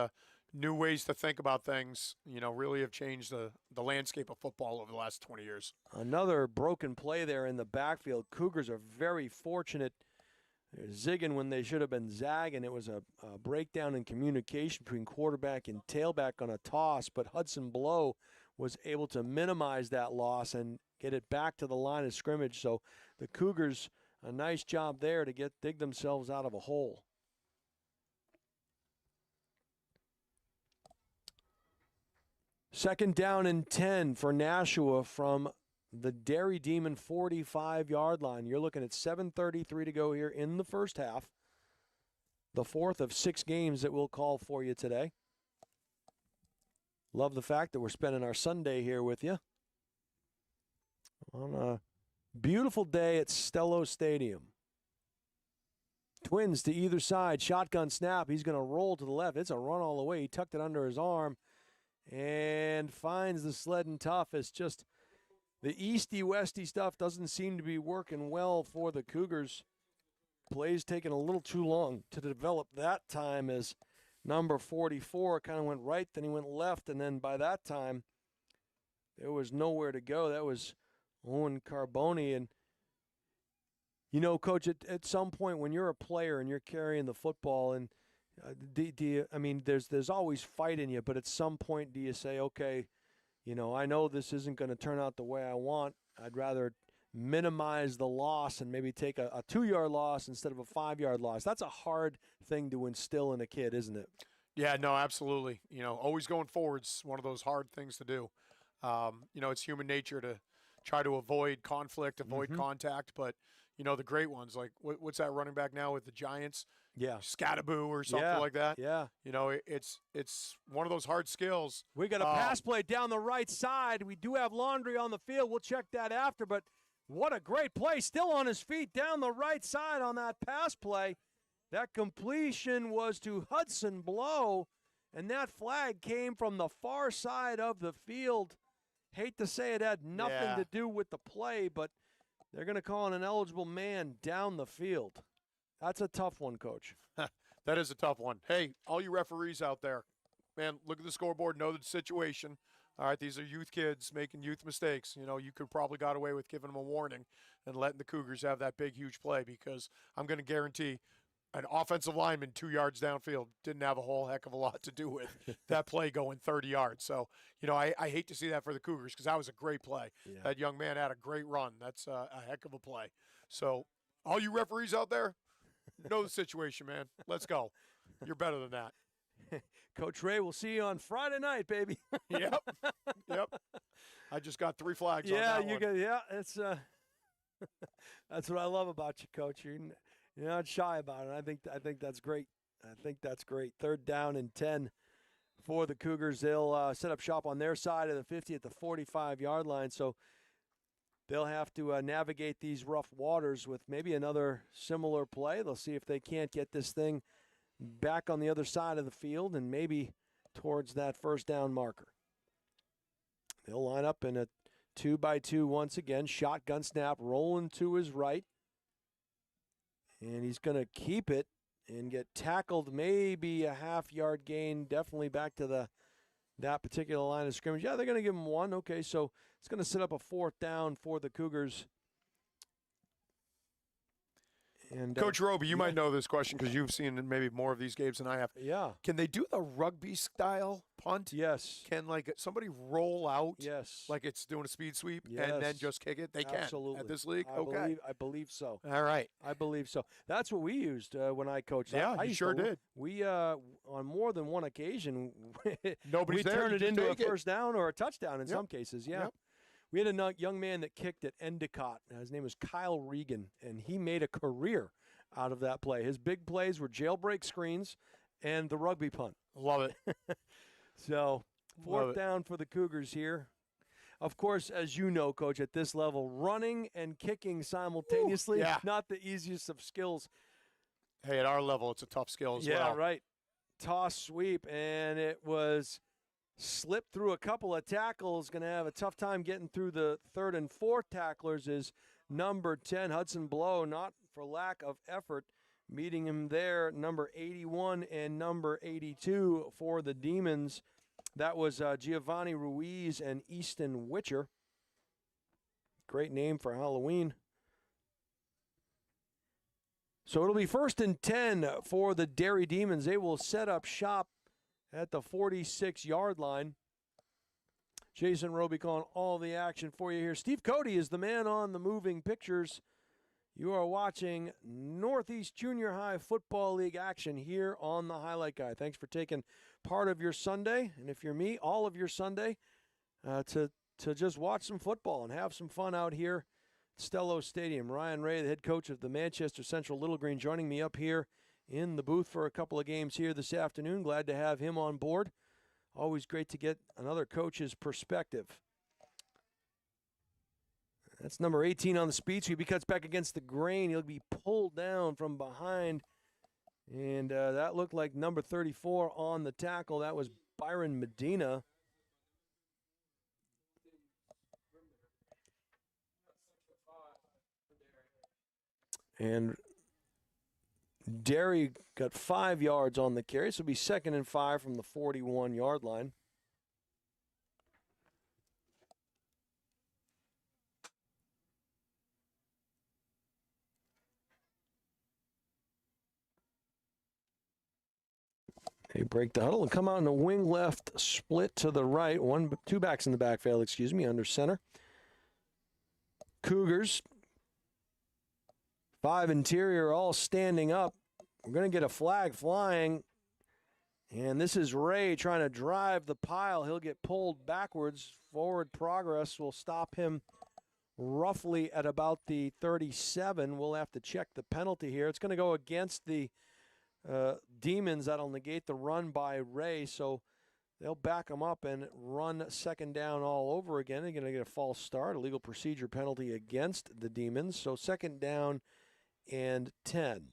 new ways to think about things, really have changed the landscape of football over the last 20 years. Another broken play there in the backfield. Cougars are very fortunate. They're zigging when they should have been zagging. It was a breakdown in communication between quarterback and tailback on a toss, but Hudson Blow was able to minimize that loss and get it back to the line of scrimmage. So the Cougars, a nice job there to dig themselves out of a hole. Second down and 10 for Nashua from the Derry Demon 45-yard line. You're looking at 7:33 to go here in the first half. The fourth of 6 games that we'll call for you today. Love the fact that we're spending our Sunday here with you on a beautiful day at Stello Stadium. Twins to either side. Shotgun snap. He's going to roll to the left. It's a run all the way. He tucked it under his arm and finds the sled and tough. It's just the easty-westy stuff doesn't seem to be working well for the Cougars. Plays taking a little too long to develop that time, as number 44 kind of went right, then he went left, and then by that time there was nowhere to go. That was Owen Carboni. And, Coach, at some point when you're a player and you're carrying the football, and there's always fight in you, but at some point do you say, okay, I know this isn't going to turn out the way I want. I'd rather minimize the loss and maybe take a 2-yard loss instead of a 5-yard loss. That's a hard thing to instill in a kid, isn't it? Yeah, no, absolutely. Always going forward's one of those hard things to do. It's human nature to try to avoid conflict, avoid contact, but the great ones, like what's that running back now with the Giants? Yeah. Scattaboo or something like that. Yeah. It's one of those hard skills. We got a pass play down the right side. We do have Laundry on the field. We'll check that after, but what a great play. Still on his feet down the right side on that pass play. That completion was to Hudson Blow, and that flag came from the far side of the field. Hate to say it had nothing to do with the play, but they're going to call an ineligible man down the field. That's a tough one, Coach. That is a tough one. Hey, all you referees out there, man, look at the scoreboard, know the situation. All right, these are youth kids making youth mistakes. You could probably got away with giving them a warning and letting the Cougars have that big, huge play, because I'm going to guarantee an offensive lineman 2 yards downfield didn't have a whole heck of a lot to do with that play going 30 yards. So, I hate to see that for the Cougars, because that was a great play. Yeah. That young man had a great run. That's a heck of a play. So all you referees out there, know the situation, man. Let's go. You're better than that. Coach Ray, we'll see you on Friday night, baby. Yep. I just got 3 flags on that one. It's that's what I love about you, Coach. You're not shy about it. I think that's great. Third down and 10 for the Cougars. They'll set up shop on their side of the 50 at the 45-yard line. So they'll have to navigate these rough waters with maybe another similar play. They'll see if they can't get this thing back on the other side of the field and maybe towards that first down marker. They'll line up in a 2-by-2 once again. Shotgun snap, rolling to his right. And he's going to keep it and get tackled, maybe a half-yard gain, definitely back to that particular line of scrimmage. Yeah, they're going to give him 1. Okay, so it's going to set up a 4th down for the Cougars. And Coach Roby, you might know this question because you've seen maybe more of these games than I have. Yeah. Can they do the rugby style punt? Yes. Can like somebody roll out? Yes. Like it's doing a speed sweep Yes. and then just kick it? They Absolutely. can at this league. I believe so. All right. I believe so. That's what we used when I coached. Yeah, I you used sure to- did. We on more than one occasion, Nobody's we there, turned you it just into a take it. first down or a touchdown in Yep. some cases. Yeah. Yep. We had a young man that kicked at Endicott. His name was Kyle Regan, and he made a career out of that play. His big plays were jailbreak screens and the rugby punt. Love it. So Love fourth it. down for the Cougars here. Of course, as you know, Coach, at this level, running and kicking simultaneously, yeah. not the easiest of skills. Hey, at our level, it's a tough skill as Yeah, well. right. Toss, sweep, and it was slipped through a couple of tackles. Going to have a tough time getting through the third and fourth tacklers is number 10, Hudson Blow, not for lack of effort. Meeting him there, number 81 and number 82 for the Demons. That was Giovanni Ruiz and Easton Witcher. Great name for Halloween. So it'll be 1st and 10 for the Derry Demons. They will set up shop at the 46-yard line. Jason Roby calling all the action for you here. Steve Cody is the man on the moving pictures. You are watching Northeast Junior High Football League action here on the Highlight Guy. Thanks for taking part of your Sunday, and if you're me, all of your Sunday, to just watch some football and have some fun out here at Stello Stadium. Ryan Ray, the head coach of the Manchester Central Little Green, joining me up here in the booth for a couple of games here this afternoon. Glad to have him on board. Always great to get another coach's perspective. That's number 18 on the speed sweep. He cuts back against the grain. He'll be pulled down from behind. And that looked like number 34 on the tackle. That was Byron Medina. And Derry got 5 yards on the carry. So it'll be 2nd and 5 from the 41-yard line. They break the huddle and come out in a wing left split to the right. Two backs in the backfield, under center. Cougars, 5 interior, all standing up. We're going to get a flag flying. And this is Ray trying to drive the pile. He'll get pulled backwards. Forward progress will stop him roughly at about the 37. We'll have to check the penalty here. It's going to go against the Demons. That'll negate the run by Ray, so they'll back them up and run 2nd down all over again. They're going to get a false start, a legal procedure penalty against the Demons. So 2nd down and 10.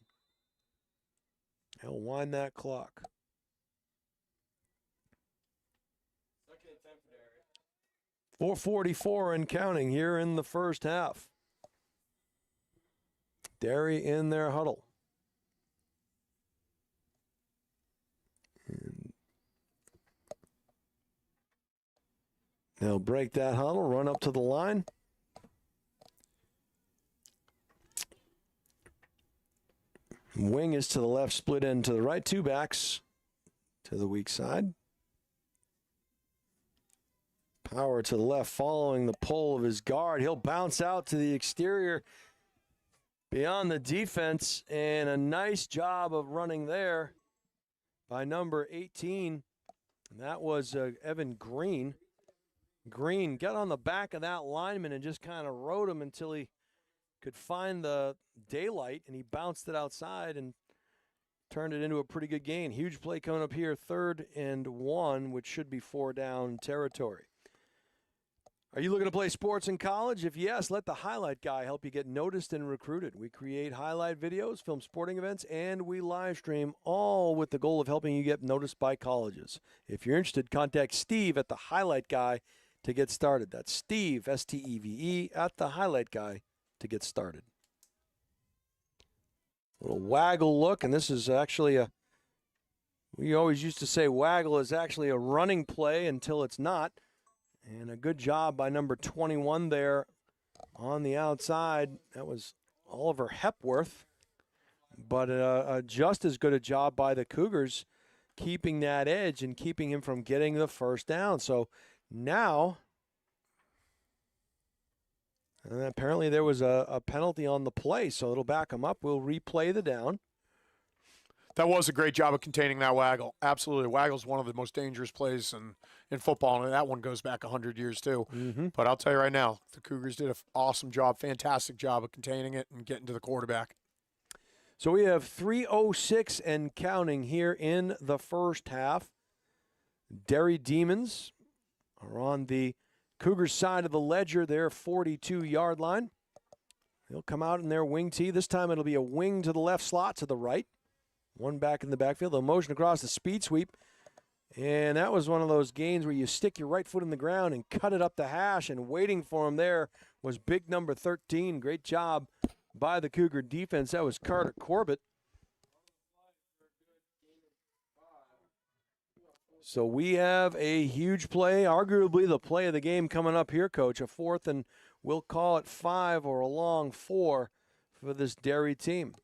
He'll wind that clock. 4:44 and counting here in the first half. Derry in their huddle. They'll break that huddle, run up to the line. Wing is to the left, split end to the right. 2 backs to the weak side. Power to the left, following the pull of his guard. He'll bounce out to the exterior beyond the defense, and a nice job of running there by number 18. And that was Evan Green. Green got on the back of that lineman and just kind of rode him until he could find the daylight, and he bounced it outside and turned it into a pretty good gain. Huge play coming up here, 3rd and 1, which should be 4 down territory. Are you looking to play sports in college? If yes, let the Highlight Guy help you get noticed and recruited. We create highlight videos, film sporting events, and we live stream, all with the goal of helping you get noticed by colleges. If you're interested, contact Steve at the Highlight Guy to get started. That's Steve, S-T-E-V-E, at the Highlight Guy to get started. A little waggle look, and this is actually we always used to say waggle is actually a running play until it's not. And a good job by number 21 there on the outside. That was Oliver Hepworth. but just as good a job by the Cougars keeping that edge and keeping him from getting the first down. So now, apparently there was a penalty on the play, so it'll back him up. We'll replay the down. That was a great job of containing that waggle. Absolutely. Waggle's one of the most dangerous plays in football, and that one goes back 100 years too. Mm-hmm. But I'll tell you right now, the Cougars did an awesome job, fantastic job of containing it and getting to the quarterback. So we have 3:06 and counting here in the first half. Derry Demons are on the Cougars side of the ledger, their 42-yard line. They'll come out in their wing tee. This time it'll be a wing to the left slot to the right. One back in the backfield. They'll motion across the speed sweep. And that was one of those gains where you stick your right foot in the ground and cut it up the hash, and waiting for him there was big number 13. Great job by the Cougar defense. That was Carter Corbett. So we have a huge play, arguably the play of the game coming up here, Coach. A fourth, and we'll call it 5 or a long 4 for this Derry team.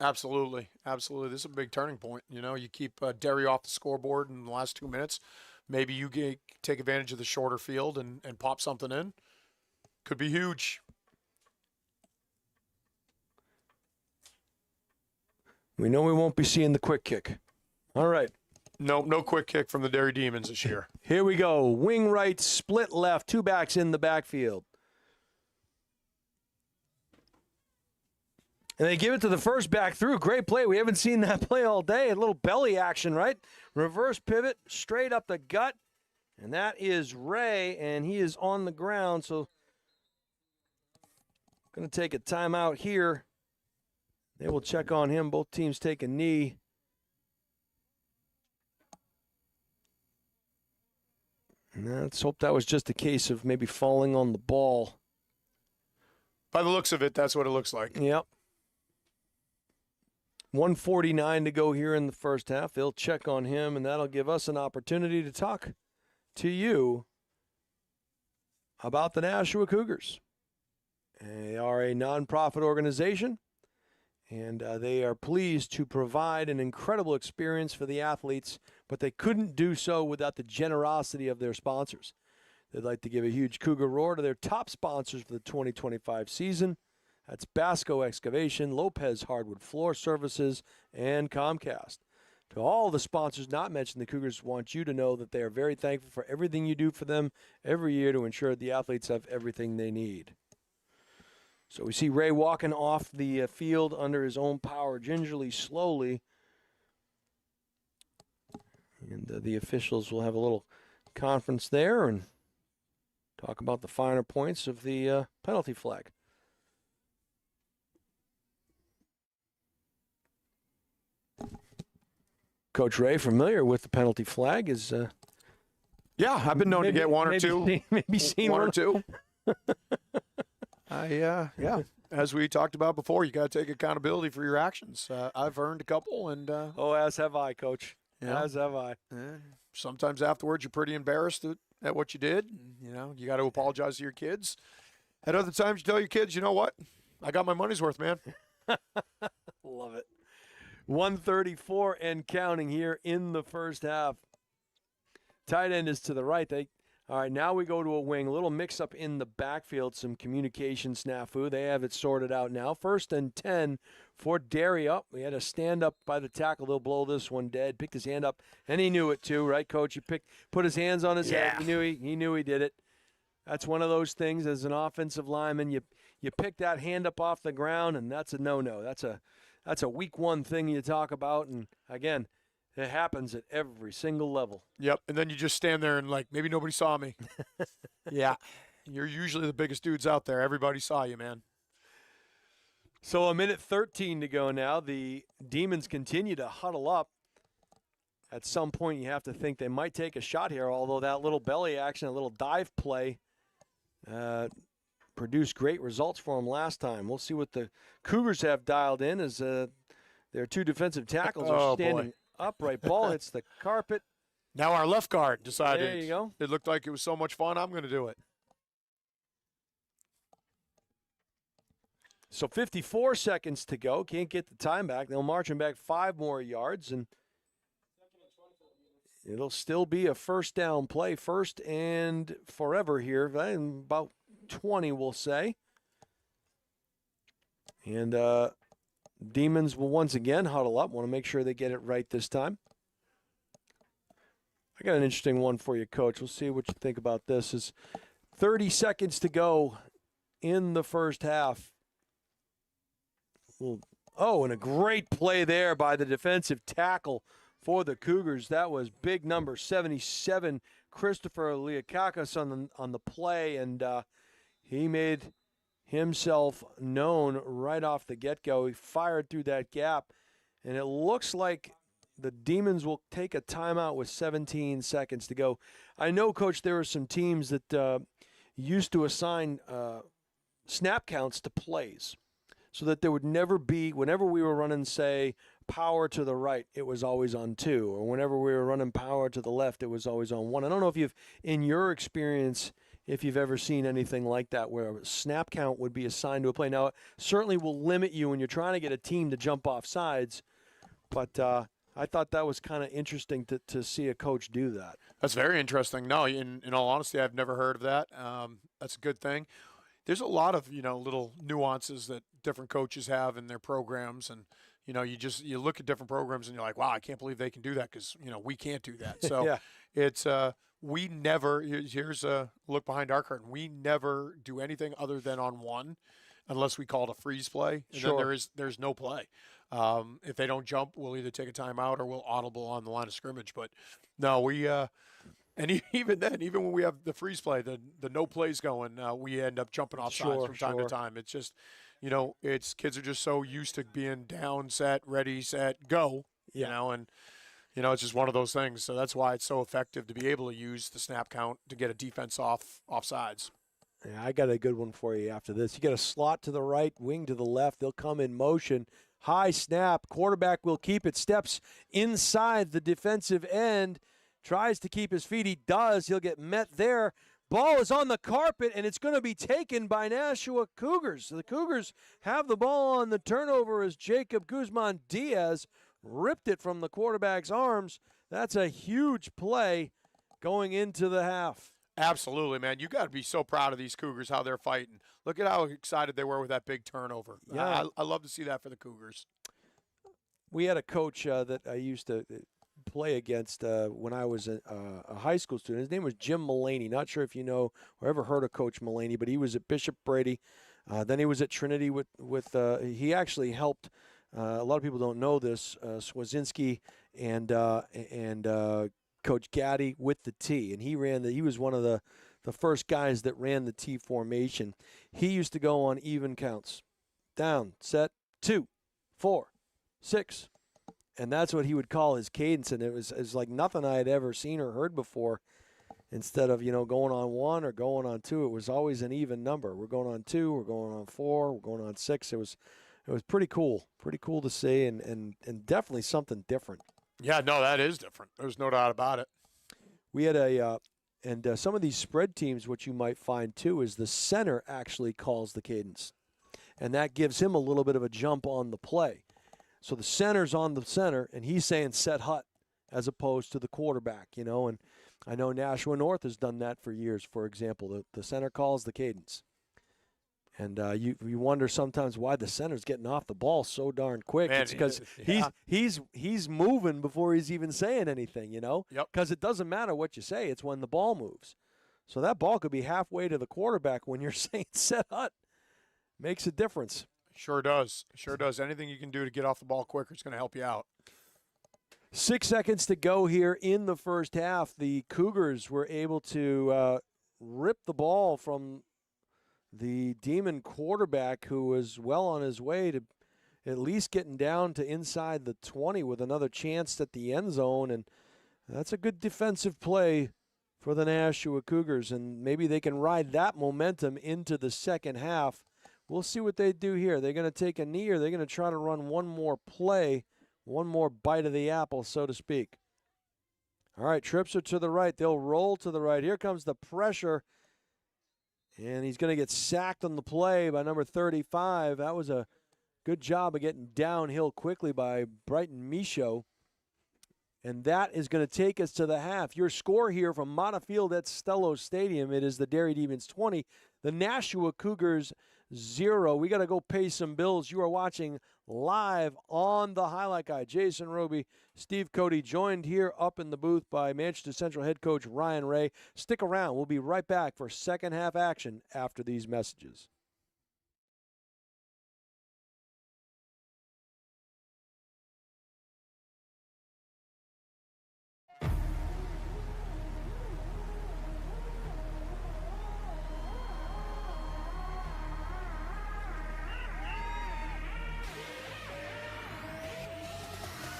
Absolutely. Absolutely. This is a big turning point. You know, you keep Derry off the scoreboard in the last 2 minutes. Maybe you take advantage of the shorter field and pop something in. Could be huge. We know we won't be seeing the quick kick. All right. No quick kick from the Derry Demons this year. Here we go. Wing right, split left, 2 backs in the backfield. And they give it to the first back through. Great play. We haven't seen that play all day. A little belly action, right? Reverse pivot, straight up the gut. And that is Ray, and he is on the ground. So going to take a timeout here. They will check on him. Both teams take a knee. And let's hope that was just a case of maybe falling on the ball. By the looks of it, that's what it looks like. Yep. 1:49 to go here in the first half. They'll check on him, and that'll give us an opportunity to talk to you about the Nashua Cougars. They are a nonprofit organization, and they are pleased to provide an incredible experience for the athletes, but they couldn't do so without the generosity of their sponsors. They'd like to give a huge Cougar roar to their top sponsors for the 2025 season. That's Basco Excavation, Lopez Hardwood Floor Services, and Comcast. To all the sponsors not mentioned, the Cougars want you to know that they are very thankful for everything you do for them every year to ensure the athletes have everything they need. So we see Ray walking off the field under his own power, gingerly, slowly. And the officials will have a little conference there and talk about the finer points of the penalty flag. Coach Ray, familiar with the penalty flag, is Yeah, I've been known to get one or two. Maybe seen one or two. Yeah. As we talked about before, you got to take accountability for your actions. I've earned a couple, and as have I, Coach. Yeah. As have I. Sometimes afterwards, you're pretty embarrassed at what you did. You know, you got to apologize to your kids. At other times, you tell your kids, you know what? I got my money's worth, man. Love it. 134 and counting here in the first half. Tight end is to the right. All right, now we go to a wing. A little mix-up in the backfield, some communication snafu. They have it sorted out now. 1st and 10 for Derry. Up. We had a stand-up by the tackle. They'll blow this one dead. Picked his hand up, and he knew it too, right, Coach? Put his hands on his head. He knew he did it. That's one of those things as an offensive lineman. You pick that hand up off the ground, and that's a no-no. That's a week one thing you talk about, and again, it happens at every single level. Yep, and then you just stand there and maybe nobody saw me. Yeah, you're usually the biggest dudes out there. Everybody saw you, man. So 1:13 to go now. The Demons continue to huddle up. At some point, you have to think they might take a shot here, although that little belly action, a little dive play, produced great results for them last time. We'll see what the Cougars have dialed in as their 2 defensive tackles are standing upright. Ball hits the carpet. Now our left guard decided. There you go. It looked like it was so much fun, I'm going to do it. So 54 seconds to go. Can't get the time back. They'll march him back 5 more yards, and it'll still be a first down play. First and forever here. About 20, we'll say. And Demons will once again huddle up. Want to make sure they get it right this time. I got an interesting one for you, Coach. We'll see what you think about this. Is 30 seconds to go in the first half. And a great play there by the defensive tackle for the Cougars. That was big number 77, Christopher Liakakis on the play, and he made himself known right off the get-go. He fired through that gap, and it looks like the Demons will take a timeout with 17 seconds to go. I know, Coach, there are some teams that used to assign snap counts to plays so that there would never be, whenever we were running, say, power to the right, it was always on 2, or whenever we were running power to the left, it was always on 1. I don't know if you've, in your experience, if you've ever seen anything like that where a snap count would be assigned to a play. Now, it certainly will limit you when you're trying to get a team to jump off sides, but I thought that was kind of interesting to see a coach do that. That's very interesting. No, in all honesty, I've never heard of that. That's a good thing. There's a lot of, little nuances that different coaches have in their programs, and you look at different programs and you're like, wow, I can't believe they can do that because we can't do that. So yeah. It's we never. Here's a look behind our curtain. We never do anything other than on 1, unless we call it a freeze play. And Sure. then there's no play. If they don't jump, we'll either take a timeout or we'll audible on the line of scrimmage. But no, we. And even then, even when we have the freeze play, the no plays going, we end up jumping off sides from time to time. It's just, it's kids are just so used to being down, set, ready, set, go. And it's just one of those things. So that's why it's so effective to be able to use the snap count to get a defense off sides. Yeah, I got a good one for you after this. You got a slot to the right, wing to the left. They'll come in motion. High snap. Quarterback will keep it. Steps inside the defensive end. Tries to keep his feet. He does. He'll get met there. Ball is on the carpet, and it's going to be taken by Nashua Cougars. So the Cougars have the ball on the turnover as Jacob Guzman-Diaz ripped it from the quarterback's arms. That's a huge play going into the half. Absolutely, man. You got to be so proud of these Cougars, how they're fighting. Look at how excited they were with that big turnover. Yeah. I love to see that for the Cougars. We had a coach that I used to play against when I was a high school student. His name was Jim Mullaney. Not sure if you know or ever heard of Coach Mullaney, but he was at Bishop Brady. Then he was at Trinity with he actually helped, a lot of people don't know this, Swazinski and Coach Gaddy with the T. And he was one of the first guys that ran the T formation. He used to go on even counts. Down, set, 2, 4, 6. And that's what he would call his cadence, and it was like nothing I had ever seen or heard before. Instead of, going on 1 or going on 2, it was always an even number. We're going on 2, we're going on 4, we're going on 6. It was pretty cool to see, and definitely something different. Yeah, no, that is different. There's no doubt about it. We had some of these spread teams, what you might find too, is the center actually calls the cadence, and that gives him a little bit of a jump on the play. So the center's on the center, and he's saying set hut as opposed to the quarterback, and I know Nashua North has done that for years, for example. The center calls the cadence. And you wonder sometimes why the center's getting off the ball so darn quick. Man, it's because yeah. he's moving before he's even saying anything, Yep. Because it doesn't matter what you say, it's when the ball moves. So that ball could be halfway to the quarterback when you're saying set hut. Makes a difference. Sure does. Sure does. Anything you can do to get off the ball quicker is going to help you out. 6 seconds to go here in the first half. The Cougars were able to rip the ball from the Demon quarterback, who was well on his way to at least getting down to inside the 20 with another chance at the end zone. And that's a good defensive play for the Nashua Cougars, and maybe they can ride that momentum into the second half. We'll see what they do here. They're going to take a knee, or they're going to try to run one more play, one more bite of the apple, so to speak. All right, trips are to the right. They'll roll to the right. Here comes the pressure. And he's going to get sacked on the play by number 35. That was a good job of getting downhill quickly by Brighton Michaud. And that is going to take us to the half. Your score here from Mata Field at Stello Stadium, it is the Derry Demons 20, the Nashua Cougars 0. We got to go pay some bills. You are watching live on the Highlight Guy. Jason Roby, Steve Cody, joined here up in the booth by Manchester Central head coach Ryan Ray. Stick around. We'll be right back for second half action after these messages.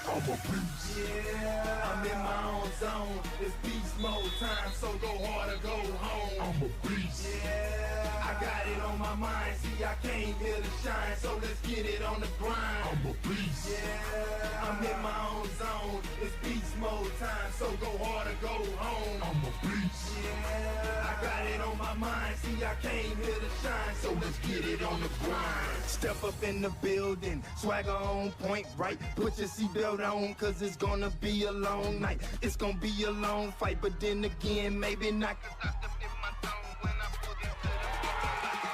I'm a beast. Yeah, I'm in my own zone. It's beast mode time, so go hard or go home. I'm a beast. Yeah, I got it on my mind. See, I came here to shine, so let's get it on the grind. I'm a beast. Yeah, I'm in my own zone. It's beast mode time, so go hard or go home. I'm a beast. Yeah, I got it on my mind. See, I came here to shine, so let's get it on the grind. Step up in the building, swagger on point, right? Put your seatbelt on, cause it's gonna be a long night. It's gonna be a long fight, but then again, maybe not, cause I step in my zone when I put it to the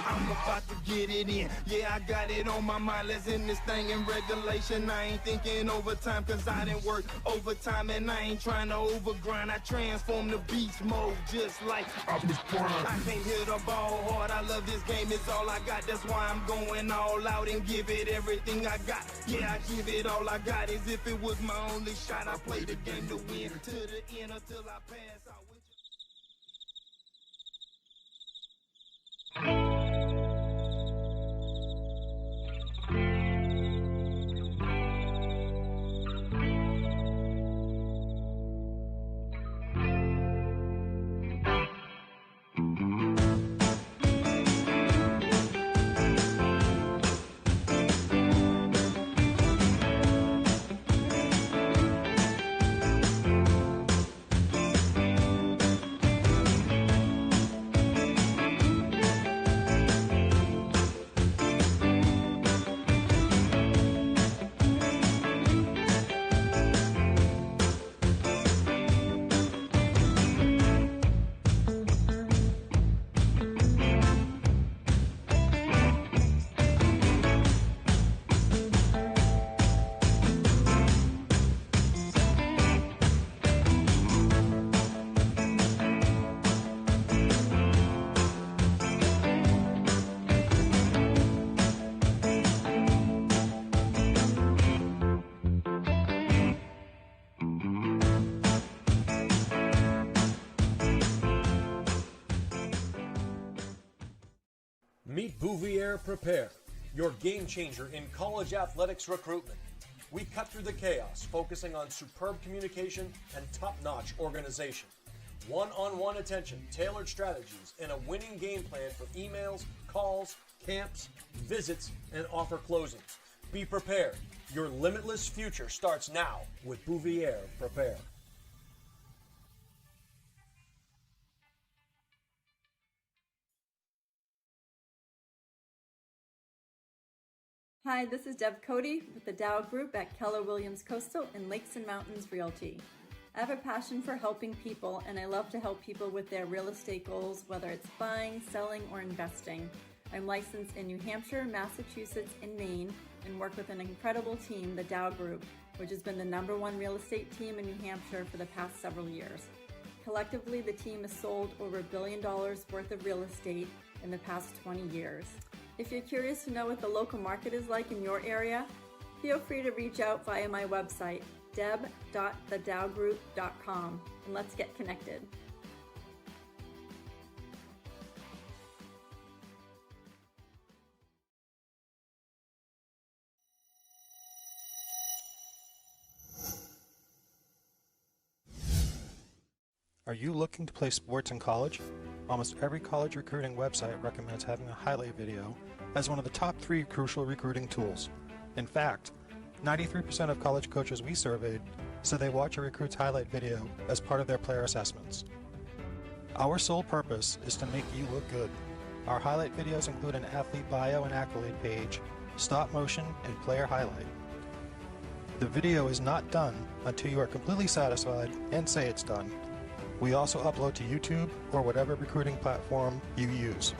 I'm about to get it in. Yeah, I got it on my mind. Let's end this thing in regulation. I ain't thinking overtime, cause I didn't work overtime, and I ain't trying to overgrind. I transform the beast mode just like I was prime. I can't hit the ball hard. I love this game, it's all I got. That's why I'm going all out and give it everything I got. Yeah, I give it all I got. As if it was my only shot. I play the game to win to the end until I pass out with you. Meet Bouvier Prepare, your game changer in college athletics recruitment. We cut through the chaos, focusing on superb communication and top-notch organization. One-on-one attention, tailored strategies, and a winning game plan for emails, calls, camps, visits, and offer closings. Be prepared. Your limitless future starts now with Bouvier Prepare. Hi, this is Deb Cody with the Dow Group at Keller Williams Coastal and Lakes and Mountains Realty. I have a passion for helping people, and I love to help people with their real estate goals, whether it's buying, selling, or investing. I'm licensed in New Hampshire, Massachusetts, and Maine, and work with an incredible team, the Dow Group, which has been the #1 real estate team in New Hampshire for the past several years. Collectively, the team has sold over $1 billion worth of real estate in the past 20 years. If you're curious to know what the local market is like in your area, feel free to reach out via my website, deb.thedowgroup.com, and let's get connected. Are you looking to play sports in college? Almost every college recruiting website recommends having a highlight video as one of the top 3 crucial recruiting tools. In fact, 93% of college coaches we surveyed said they watch a recruit's highlight video as part of their player assessments. Our sole purpose is to make you look good. Our highlight videos include an athlete bio and accolade page, stop motion, and player highlight. The video is not done until you are completely satisfied and say it's done. We also upload to YouTube or whatever recruiting platform you use.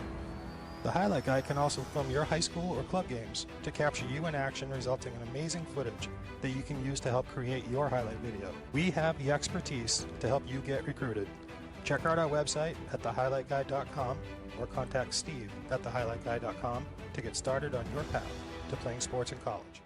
The highlight guide can also film your high school or club games to capture you in action, resulting in amazing footage that you can use to help create your highlight video. We have the expertise to help you get recruited. Check out our website at thehighlightguide.com or contact Steve at thehighlightguide.com to get started on your path to playing sports in college.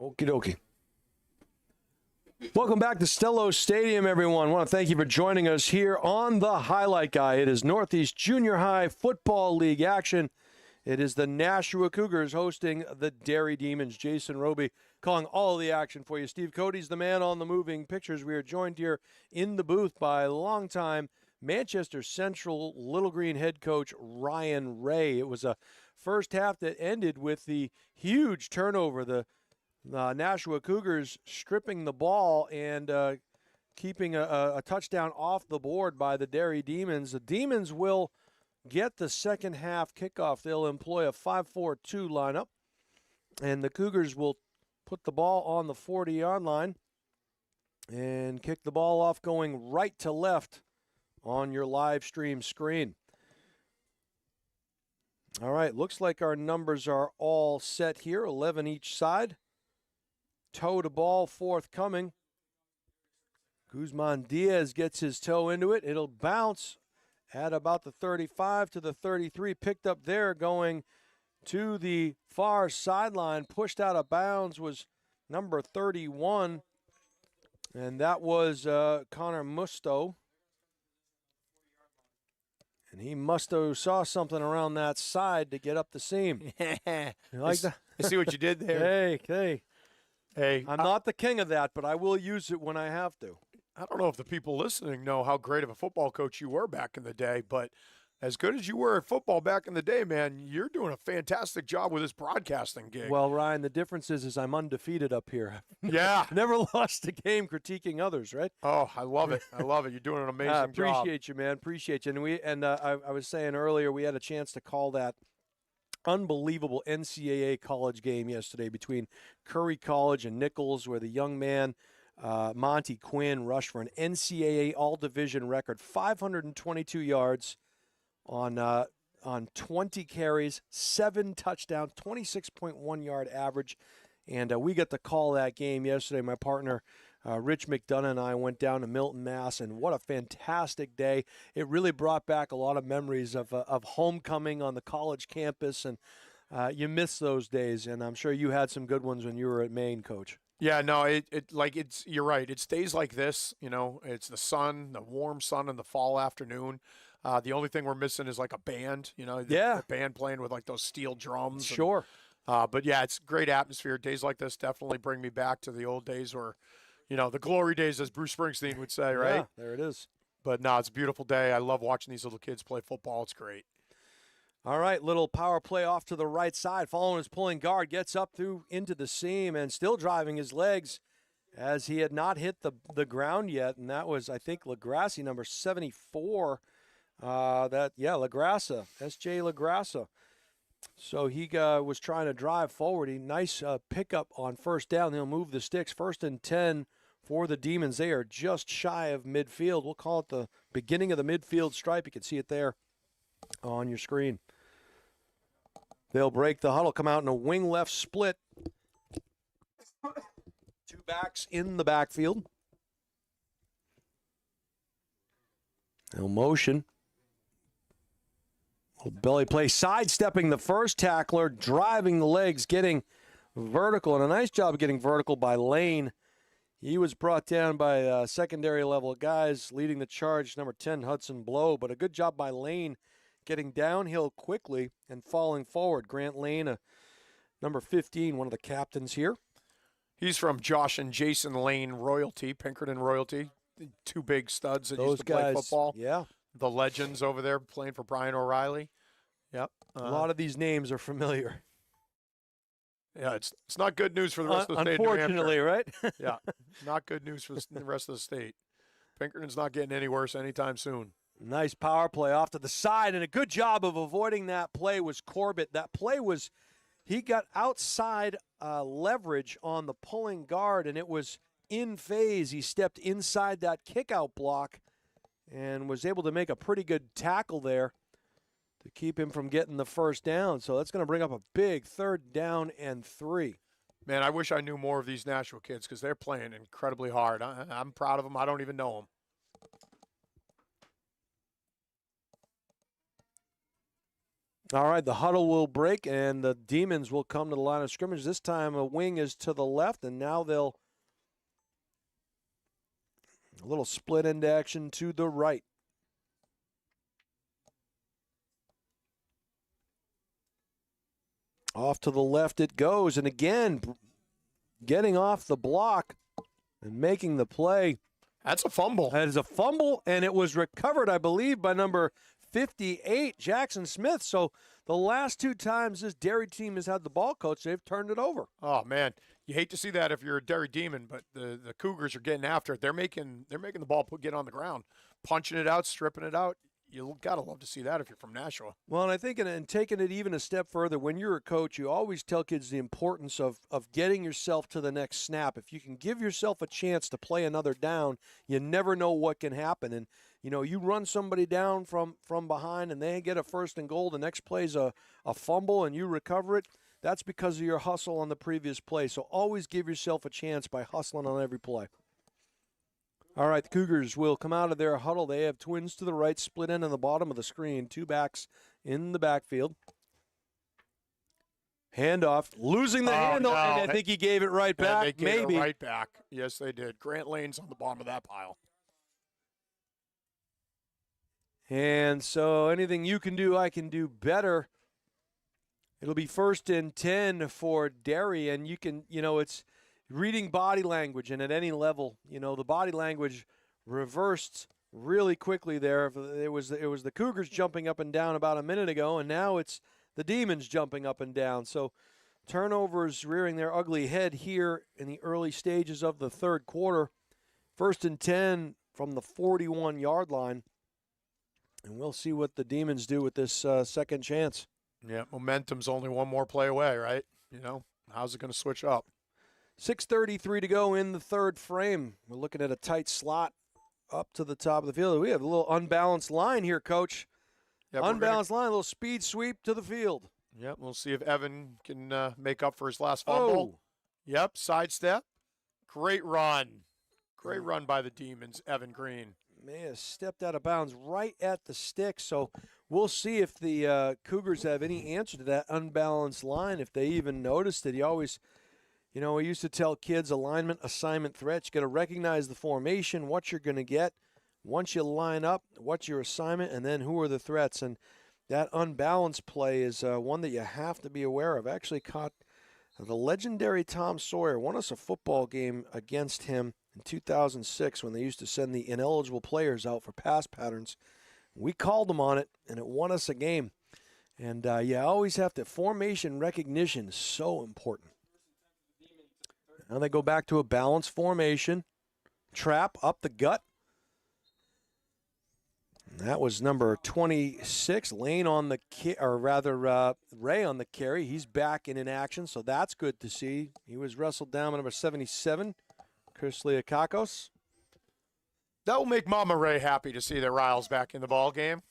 Okie dokie. Welcome back to Stello Stadium, everyone. I want to thank you for joining us here on the Highlight Guy. It is Northeast Junior High Football League action. It is the Nashua Cougars hosting the Derry Demons. Jason Roby calling all the action for you. Steve Cody's the man on the moving pictures. We are joined here in the booth by longtime Manchester Central Little Green head coach Ryan Ray. It was a first half that ended with the huge turnover. The Nashua Cougars stripping the ball and keeping a touchdown off the board by the Derry Demons. The Demons will get the second half kickoff. They'll employ a 5-4-2 lineup, and the Cougars will put the ball on the 40-yard line and kick the ball off going right to left on your live stream screen. All right, looks like our numbers are all set here, 11 each side. Toe to ball forthcoming. Guzman Diaz gets his toe into it. It'll bounce at about the 35 to the 33. Picked up there going to the far sideline. Pushed out of bounds was number 31. And that was Connor Musto. And he must have saw something around that side to get up the seam. You like that? I see what you did there. Hey, I'm not the king of that, but I will use it when I have to. I don't know if the people listening know how great of a football coach you were back in the day, but as good as you were at football back in the day, man, you're doing a fantastic job with this broadcasting gig. Well, Ryan, the difference is I'm undefeated up here. Yeah. Never lost a game critiquing others, right? Oh, I love it. I love it. You're doing an amazing job. Appreciate you, man. Appreciate you. And I was saying earlier, we had a chance to call that unbelievable NCAA college game yesterday between Curry College and Nichols, where the young man, Monty Quinn, rushed for an NCAA all-division record, 522 yards on 20 carries, 7 touchdowns, 26.1 yard average. And we got to call that game yesterday. My partner, Rich McDonough, and I went down to Milton, Mass., and what a fantastic day. It really brought back a lot of memories of homecoming on the college campus, and you miss those days, and I'm sure you had some good ones when you were at Maine, Coach. Yeah, no, you're right. It's days like this, it's the sun, the warm sun in the fall afternoon. The only thing we're missing is like a band, the band playing with like those steel drums. Sure. But yeah, it's great atmosphere. Days like this definitely bring me back to the old days where, the glory days, as Bruce Springsteen would say, right? Yeah, there it is. But no, it's a beautiful day. I love watching these little kids play football. It's great. All right, little power play off to the right side. Following his pulling guard, gets up through into the seam and still driving his legs as he had not hit the ground yet. And that was, I think, LaGrassi, number 74. LaGrassa, S.J. LaGrassa. So he was trying to drive forward. Nice pickup on first down. He'll move the sticks. 1st and 10 for the Demons. They are just shy of midfield. We'll call it the beginning of the midfield stripe. You can see it there on your screen. They'll break the huddle, come out in a wing left split. 2 backs in the backfield. They'll motion. Belly play, sidestepping the first tackler, driving the legs, getting vertical, and a nice job of getting vertical by Lane. He was brought down by secondary level guys, leading the charge, number 10, Hudson Blow, but a good job by Lane getting downhill quickly and falling forward. Grant Lane, number 15, one of the captains here. He's from Josh and Jason Lane royalty, Pinkerton royalty, 2 big studs that used to play football. Yeah. The legends over there playing for Brian O'Reilly. Yep. A lot of these names are familiar. Yeah, it's not good news for the rest of the state. Unfortunately, right? Yeah, not good news for the rest of the state. Pinkerton's not getting any worse anytime soon. Nice power play off to the side, and a good job of avoiding that play was Corbett. That play was, he got outside leverage on the pulling guard, and it was in phase. He stepped inside that kick-out block and was able to make a pretty good tackle there to keep him from getting the first down. So that's going to bring up a big 3rd down and 3. Man, I wish I knew more of these Nashua kids because they're playing incredibly hard. I'm proud of them. I don't even know them. All right, the huddle will break, and the Demons will come to the line of scrimmage. This time a wing is to the left, and now they'll a little split end action to the right. Off to the left it goes, and again, getting off the block and making the play. That's a fumble. That is a fumble, and it was recovered, I believe, by number 58, Jackson Smith. So the last two times this Derry team has had the ball, Coach, they've turned it over. Oh, man. You hate to see that if you're a Derry Demon, but the Cougars are getting after it. They're making the ball get on the ground, punching it out, stripping it out. You got to love to see that if you're from Nashua. Well, and I think and taking it even a step further, when you're a coach, you always tell kids the importance of getting yourself to the next snap. If you can give yourself a chance to play another down, you never know what can happen. And, you run somebody down from behind and they get a 1st and goal. The next play's a fumble and you recover it. That's because of your hustle on the previous play. So always give yourself a chance by hustling on every play. All right, the Cougars will come out of their huddle. They have twins to the right, split end on the bottom of the screen, 2 backs in the backfield. Handoff, losing the handle, no. and I think he gave it right back. They gave Maybe it right back. Yes, they did. Grant Lane's on the bottom of that pile. And so anything you can do, I can do better. It'll be 1st and 10 for Derry, and you can, it's reading body language, and at any level, the body language reversed really quickly there. It was the Cougars jumping up and down about a minute ago, and now it's the Demons jumping up and down. So turnovers rearing their ugly head here in the early stages of the third quarter. 1st and 10 from the 41-yard line, and we'll see what the Demons do with this second chance. Yeah, momentum's only one more play away, right? How's it going to switch up? 6:33 to go in the third frame. We're looking at a tight slot up to the top of the field. We have a little unbalanced line here, Coach. Yep, unbalanced line, a little speed sweep to the field. Yep, we'll see if Evan can make up for his last fumble. Yep, sidestep. Great run. Great run by the Demons, Evan Green. May have stepped out of bounds right at the stick, so we'll see if the Cougars have any answer to that unbalanced line, if they even noticed it. He always... we used to tell kids alignment, assignment, threats. You got to recognize the formation, what you're going to get. Once you line up, what's your assignment, and then who are the threats. And that unbalanced play is one that you have to be aware of. I actually caught the legendary Tom Sawyer won us a football game against him in 2006 when they used to send the ineligible players out for pass patterns. We called them on it, and it won us a game. And you always have to, formation recognition is so important. Now they go back to a balanced formation. Trap up the gut. And that was number 26, Lane on the Ray on the carry. He's back in action, so that's good to see. He was wrestled down by number 77, Chris Liakakos. That will make Mama Ray happy to see that Riles back in the ball game.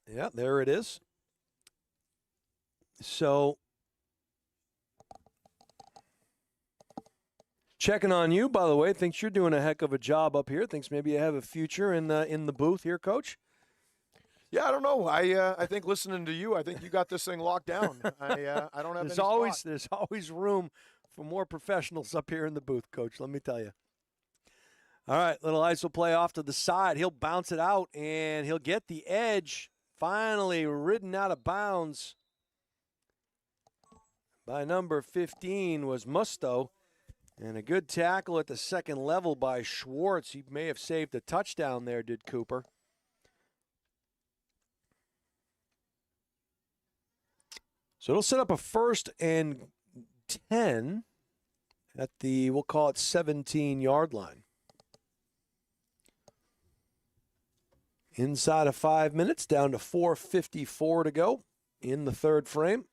Yeah, there it is. So checking on you, by the way. Thinks you're doing a heck of a job up here. Thinks maybe you have a future in the booth here, Coach. Yeah, I don't know. I think listening to you, I think you got this thing locked down. I don't have. There's always room for more professionals up here in the booth, Coach. Let me tell you. All right, little ISO play off to the side. He'll bounce it out and he'll get the edge. Finally ridden out of bounds by number 15 was Musto. And a good tackle at the second level by Schwartz. He may have saved a touchdown there, did Cooper. So it'll set up a 1st and 10 at the, we'll call it 17-yard line. Inside of 5 minutes, down to 4:54 to go in the third frame.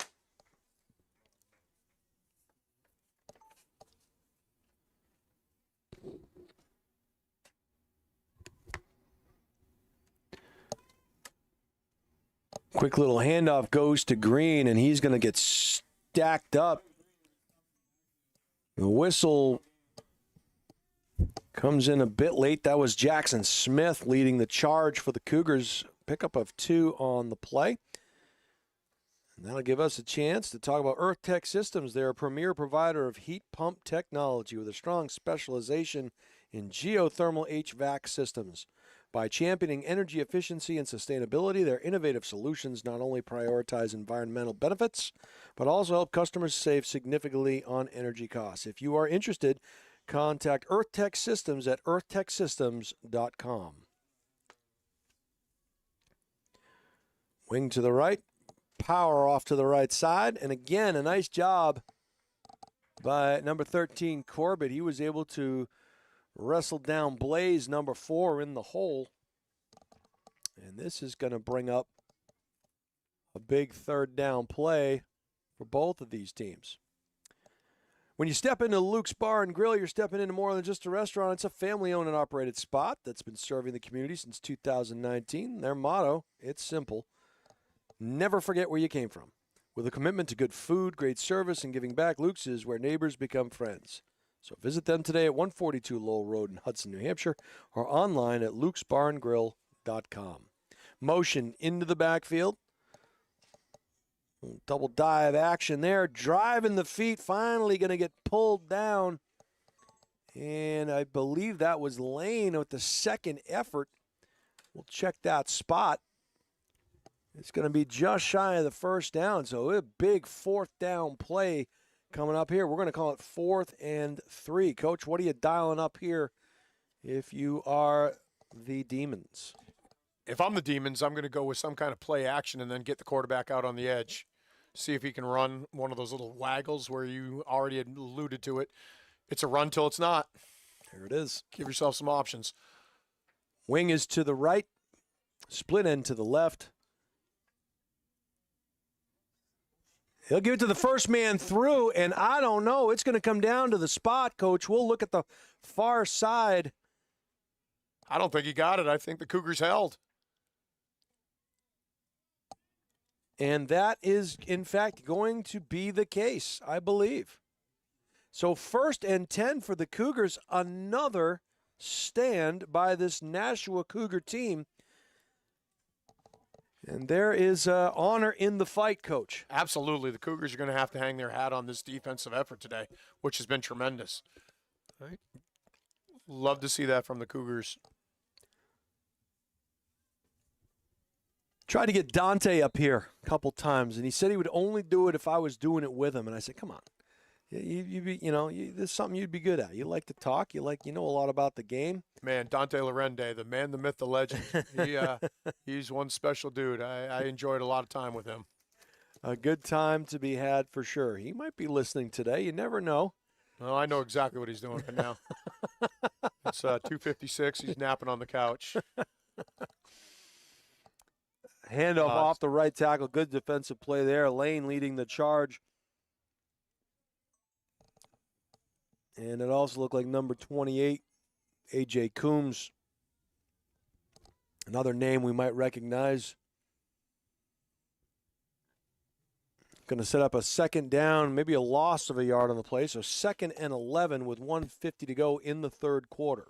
Quick little handoff goes to Green, and he's going to get stacked up. The whistle comes in a bit late. That was Jackson Smith leading the charge for the Cougars. pickup of 2 on the play. And that'll give us a chance to talk about Earth Tech Systems. They're a premier provider of heat pump technology with a strong specialization in geothermal HVAC systems. By championing energy efficiency and sustainability, their innovative solutions not only prioritize environmental benefits, but also help customers save significantly on energy costs. If you are interested, contact Earth Tech Systems at earthtechsystems.com. Wing to the right. Power off to the right side. And again, a nice job by number 13, Corbett. He was able to wrestle down Blaze, number 4, in the hole. And this is going to bring up a big third down play for both of these teams. When you step into Luke's Bar and Grill, you're stepping into more than just a restaurant. It's a family-owned and operated spot that's been serving the community since 2019. Their motto, it's simple: never forget where you came from. With a commitment to good food, great service, and giving back, Luke's is where neighbors become friends. So visit them today at 142 Lowell Road in Hudson, New Hampshire, or online at lukesbarngrill.com. Motion into the backfield. Double dive action there. Driving the feet, finally going to get pulled down. And I believe that was Lane with the second effort. We'll check that spot. It's going to be just shy of the first down, so a big fourth down play coming up here. We're going to call it 4th and 3. Coach, what are you dialing up here if you are the Demons? If I'm the Demons, I'm going to go with some kind of play action and then get the quarterback out on the edge. See if he can run one of those little waggles where you already had alluded to it. It's a run till it's not. There it is. Give yourself some options. Wing is to the right, split end to the left. He'll give it to the first man through, and I don't know. It's going to come down to the spot, Coach. We'll look at the far side. I don't think he got it. I think the Cougars held. And that is, in fact, going to be the case, I believe. So 1st and 10 for the Cougars. Another stand by this Nashua Cougar team. And there is honor in the fight, Coach. Absolutely. The Cougars are going to have to hang their hat on this defensive effort today, which has been tremendous. Right. Love to see that from the Cougars. Tried to get Dante up here a couple times, and he said he would only do it if I was doing it with him. And I said, come on. This is something you'd be good at. You like to talk. You know a lot about the game. Man, Dante Lorende, the man, the myth, the legend. He's one special dude. I enjoyed a lot of time with him. A good time to be had for sure. He might be listening today. You never know. Well, I know exactly what he's doing right now. It's 2:56. He's napping on the couch. Handoff off the right tackle. Good defensive play there. Lane leading the charge. And it also looked like number 28, A.J. Coombs. Another name we might recognize. Going to set up a second down, maybe a loss of a yard on the play. So 2nd and 11 with 1:50 to go in the third quarter.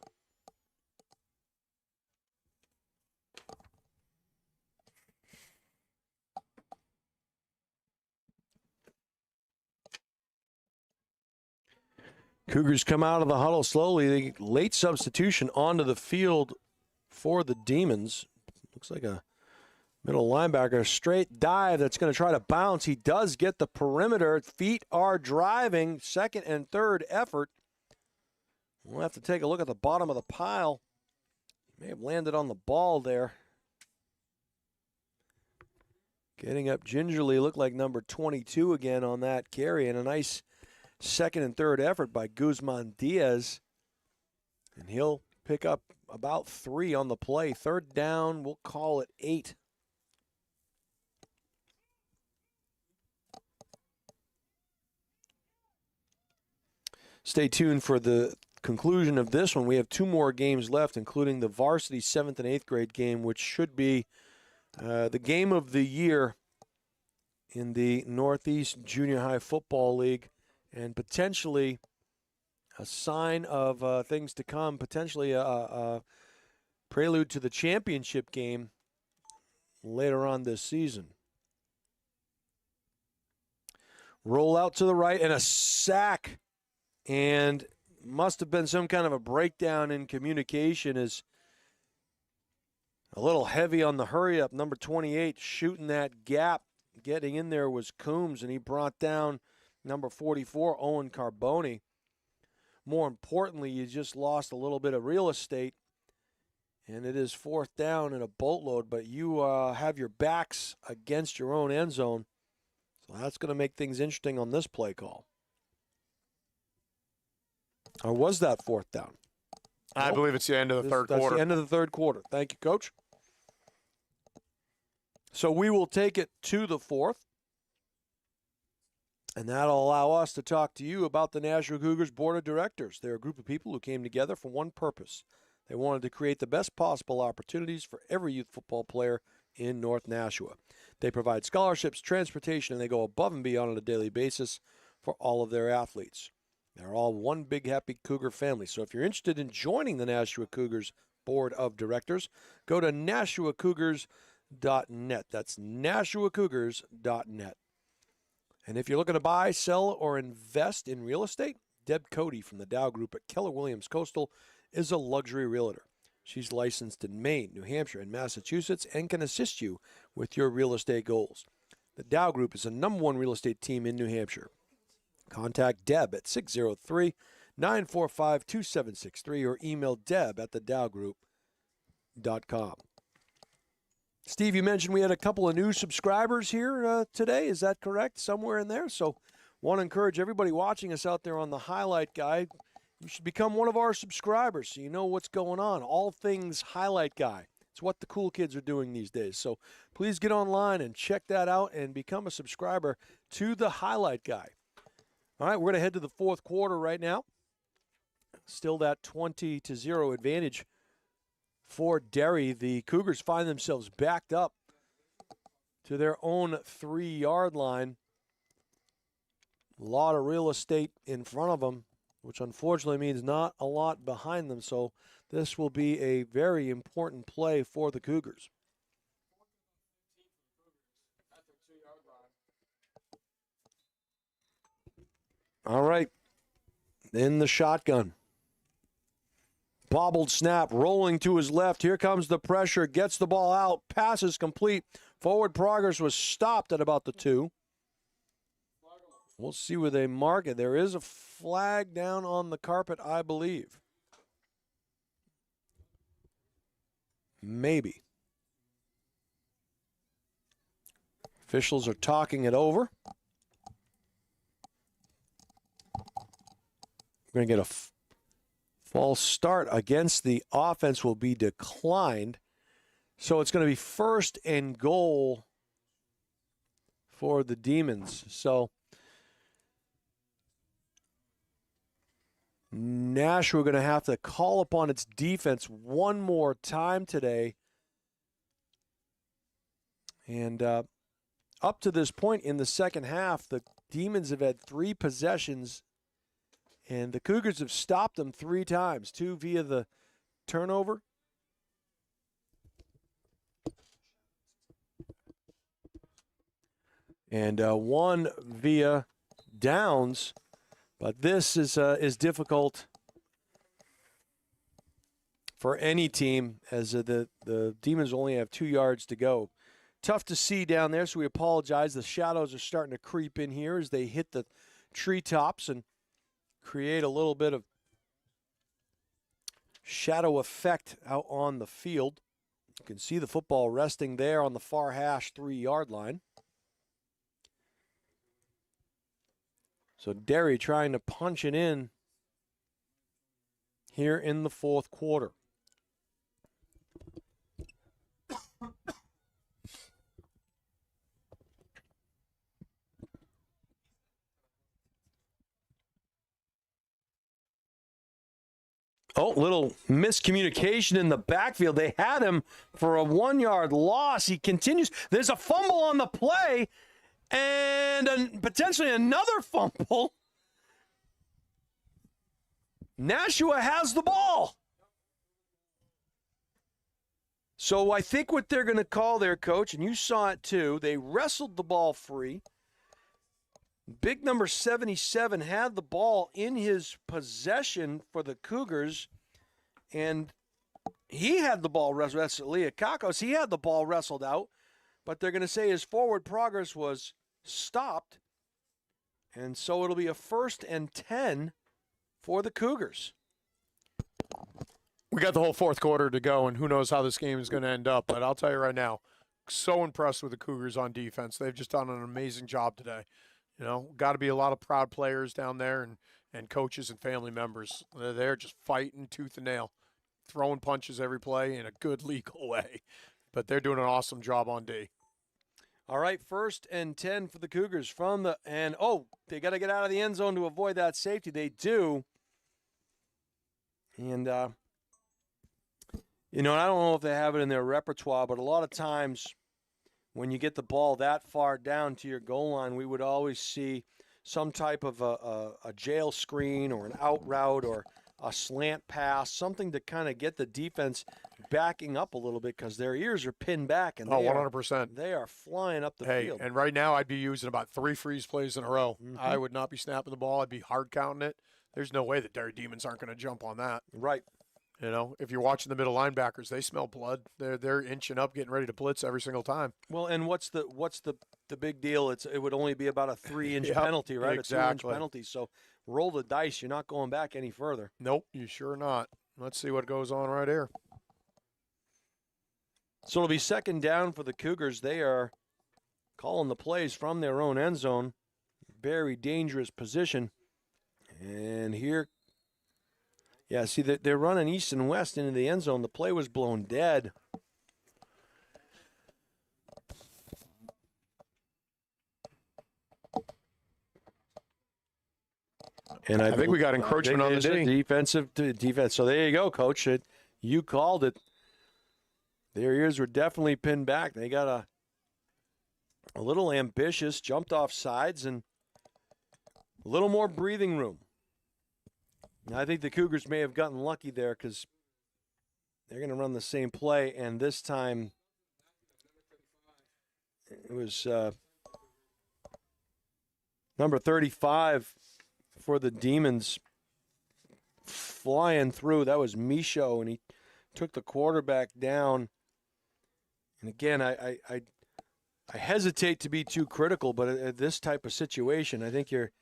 Cougars come out of the huddle slowly. The late substitution onto the field for the Demons. Looks like a middle linebacker. Straight dive that's going to try to bounce. He does get the perimeter. Feet are driving. 2nd and 3rd effort. We'll have to take a look at the bottom of the pile. He may have landed on the ball there. Getting up gingerly. Looked like number 22 again on that carry. And a nice 2nd and 3rd effort by Guzman Diaz. And he'll pick up about 3 on the play. 3rd down, we'll call it 8. Stay tuned for the conclusion of this one. We have 2 more games left, including the varsity 7th and 8th grade game, which should be the game of the year in the Northeast Junior High Football League. And potentially a sign of things to come, potentially a prelude to the championship game later on this season. Roll out to the right and a sack. And must have been some kind of a breakdown in communication, as a little heavy on the hurry up. Number 28 shooting that gap. Getting in there was Coombs, and he brought down number 44, Owen Carboni. More importantly, you just lost a little bit of real estate, and it is 4th down and a boatload, but you have your backs against your own end zone. So that's going to make things interesting on this play call. Or was that 4th down? I believe it's the end of the third That's quarter. the end of the third quarter. Thank you, Coach. So we will take it to the 4th. And that'll allow us to talk to you about the Nashua Cougars Board of Directors. They're a group of people who came together for one purpose. They wanted to create the best possible opportunities for every youth football player in North Nashua. They provide scholarships, transportation, and they go above and beyond on a daily basis for all of their athletes. They're all one big happy Cougar family. So if you're interested in joining the Nashua Cougars Board of Directors, go to NashuaCougars.net. That's NashuaCougars.net. And if you're looking to buy, sell, or invest in real estate, Deb Cody from the Dow Group at Keller Williams Coastal is a luxury realtor. She's licensed in Maine, New Hampshire, and Massachusetts and can assist you with your real estate goals. The Dow Group is the #1 real estate team in New Hampshire. Contact Deb at 603-945-2763 or email Deb at thedowgroup.com. Steve, you mentioned we had a couple of new subscribers here today. Is that correct? Somewhere in there. So want to encourage everybody watching us out there on the Highlight Guy. You should become one of our subscribers so you know what's going on. All things Highlight Guy. It's what the cool kids are doing these days. So please get online and check that out and become a subscriber to the Highlight Guy. All right, we're going to head to the 4th quarter right now. Still that 20-0 advantage for Derry. The Cougars find themselves backed up to their own 3-yard line. A lot of real estate in front of them, which unfortunately means not a lot behind them. So this will be a very important play for the Cougars. All right, in the shotgun. Bobbled snap, rolling to his left. Here comes the pressure, gets the ball out, pass is complete. Forward progress was stopped at about the 2. We'll see where they mark it. There is a flag down on the carpet, I believe. Maybe. Officials are talking it over. We're going to get a false start against the offense will be declined. So it's going to be 1st and goal for the Demons. So Nashua going to have to call upon its defense one more time today. And up to this point in the second half, the Demons have had 3 possessions, and the Cougars have stopped them 3 times, 2 via the turnover. And 1 via downs. But this is difficult for any team, as the Demons only have 2 yards to go. Tough to see down there, so we apologize. The shadows are starting to creep in here as they hit the treetops and create a little bit of shadow effect out on the field. You can see the football resting there on the far hash 3-yard line. So Derry trying to punch it in here in the 4th quarter. Oh, little miscommunication in the backfield. They had him for a 1-yard loss. He continues. There's a fumble on the play and potentially another fumble. Nashua has the ball. So I think what they're going to call their coach, and you saw it too, they wrestled the ball free. Big number 77 had the ball in his possession for the Cougars, and he had the ball wrestled. That's Leah Kakos. He had the ball wrestled out, but they're going to say his forward progress was stopped, and so it'll be a 1st and 10 for the Cougars. We got the whole fourth quarter to go, and who knows how this game is going to end up. But I'll tell you right now, so impressed with the Cougars on defense. They've just done an amazing job today. You know, got to be a lot of proud players down there and coaches and family members. They're there just fighting tooth and nail, throwing punches every play in a good legal way. But they're doing an awesome job on D. All right, 1st and 10 for the Cougars from the – and, they got to get out of the end zone to avoid that safety. They do. And, I don't know if they have it in their repertoire, but a lot of times when you get the ball that far down to your goal line, we would always see some type of a jail screen or an out route or a slant pass, something to kind of get the defense backing up a little bit because their ears are pinned back. And 100%. They are flying up the field. And right now I'd be using about 3 freeze plays in a row. Mm-hmm. I would not be snapping the ball. I'd be hard counting it. There's no way the Derry Demons aren't going to jump on that. Right. You know, if you're watching the middle linebackers, they smell blood. They're inching up, getting ready to blitz every single time. Well, and what's the big deal? It would only be about a 3-inch penalty, right? Exactly. A 2-inch penalty. So roll the dice. You're not going back any further. Nope, you sure not. Let's see what goes on right here. So it'll be 2nd down for the Cougars. They are calling the plays from their own end zone. Very dangerous position. And here, see, they're running east and west into the end zone. The play was blown dead. And I think we got encroachment on the D. Defense. So there you go, Coach. You called it. Their ears were definitely pinned back. They got a little ambitious, jumped off sides, and a little more breathing room. Now, I think the Cougars may have gotten lucky there because they're going to run the same play, and this time it was number 35 for the Demons flying through. That was Michaud, and he took the quarterback down. And again, I hesitate to be too critical, but at this type of situation, I think you're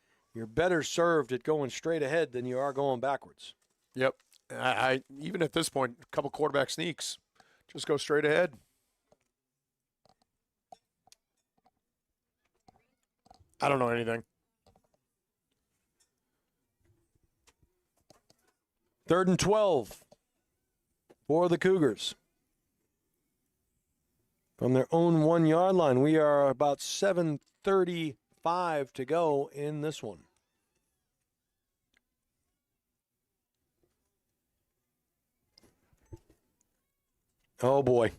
better served at going straight ahead than you are going backwards. Yep. I even at this point, a couple quarterback sneaks. Just go straight ahead. I don't know anything. 3rd and 12 for the Cougars. From their own 1-yard line, we are about 7:35 to go in this one. Oh, boy.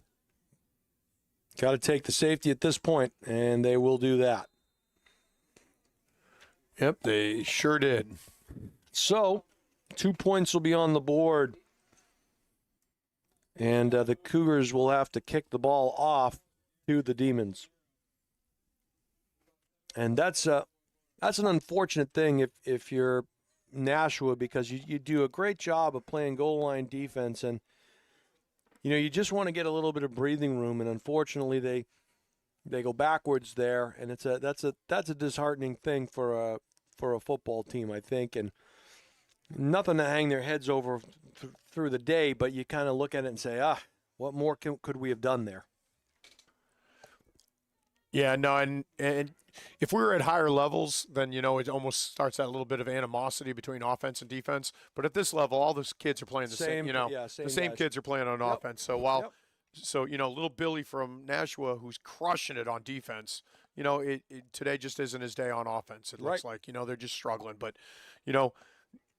Got to take the safety at this point, and they will do that. Yep, they sure did. So, 2 points will be on the board, and the Cougars will have to kick the ball off to the Demons. And that's an unfortunate thing if you're Nashua, because you do a great job of playing goal line defense, and you just want to get a little bit of breathing room, and unfortunately they go backwards there, and that's a disheartening thing for a football team, I think, and nothing to hang their heads over through the day, but you kind of look at it and say, what more could we have done there? Yeah, no, and if we were at higher levels, then, it almost starts that little bit of animosity between offense and defense. But at this level, all those kids are playing the same the same guys. kids are playing on offense. So little Billy from Nashua, who's crushing it on defense, today just isn't his day on offense. It looks like, they're just struggling. But,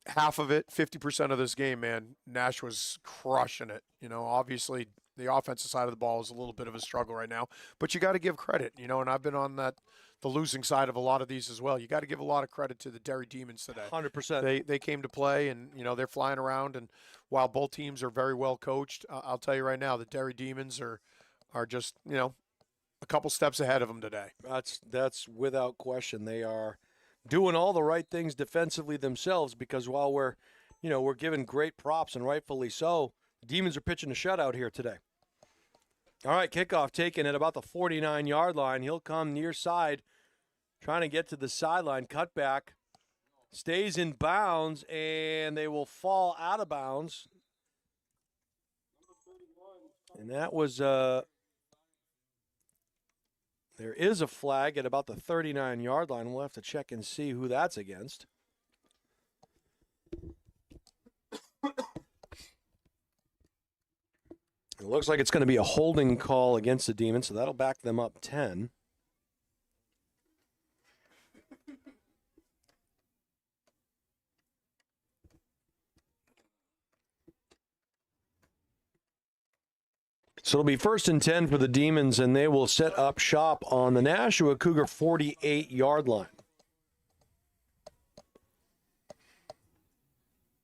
half of it, 50% of this game, man, Nashua's crushing it. Obviously the offensive side of the ball is a little bit of a struggle right now. But you got to give credit, you know, and I've been on the losing side of a lot of these as well. You got to give a lot of credit to the Derry Demons today. 100%. They came to play, and, you know, they're flying around. And while both teams are very well coached, I'll tell you right now, the Derry Demons are just, you know, a couple steps ahead of them today. That's without question. They are doing all the right things defensively themselves, because while we're given great props, and rightfully so, the Demons are pitching a shutout here today. All right, kickoff taken at about the 49-yard line. He'll come near side, trying to get to the sideline. Cutback stays in bounds, and they will fall out of bounds. And that was there is a flag at about the 39-yard line. We'll have to check and see who that's against. It looks like it's going to be a holding call against the Demons, so that'll back them up 10. So it'll be 1st and 10 for the Demons, and they will set up shop on the Nashua Cougar 48-yard line.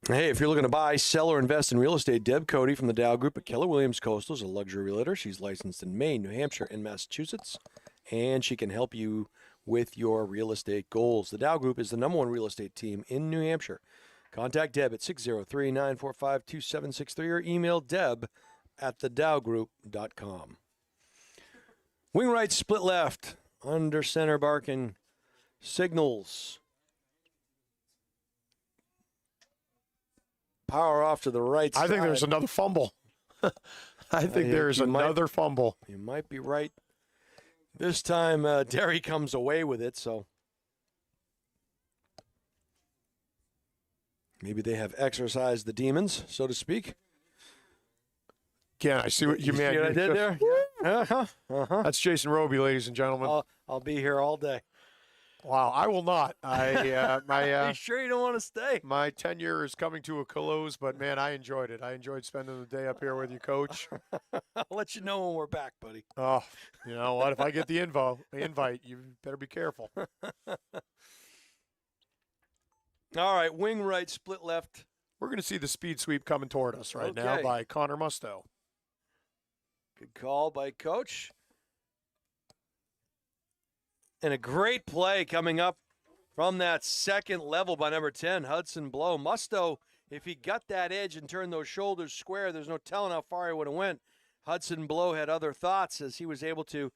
Hey, if you're looking to buy, sell, or invest in real estate, Deb Cody from the Dow Group at Keller Williams Coastal is a luxury realtor. She's licensed in Maine, New Hampshire, and Massachusetts, and she can help you with your real estate goals. The Dow Group is the #1 real estate team in New Hampshire. Contact Deb at 603-945-2763 or email Deb at thedowgroup.com. Wing right, split left, under center Barkin signals. Power off to the right side. I think there's another fumble. I think there's another fumble. You might be right. This time, Derry comes away with it, so maybe they have exercised the demons, so to speak. Again, I see what you meant. See what I did there? Uh-huh. That's Jason Roby, ladies and gentlemen. I'll be here all day. Wow, I will not. Are you sure you don't want to stay? My tenure is coming to a close, but man, I enjoyed it. I enjoyed spending the day up here with you, Coach. I'll let you know when we're back, buddy. Oh, you know what? If I get the invite, you better be careful. All right, wing right, split left. We're going to see the speed sweep coming toward us right now by Connor Musto. Good call by Coach. And a great play coming up from that second level by number 10, Hudson Blow. Musto, if he got that edge and turned those shoulders square, there's no telling how far he would have went. Hudson Blow had other thoughts as he was able to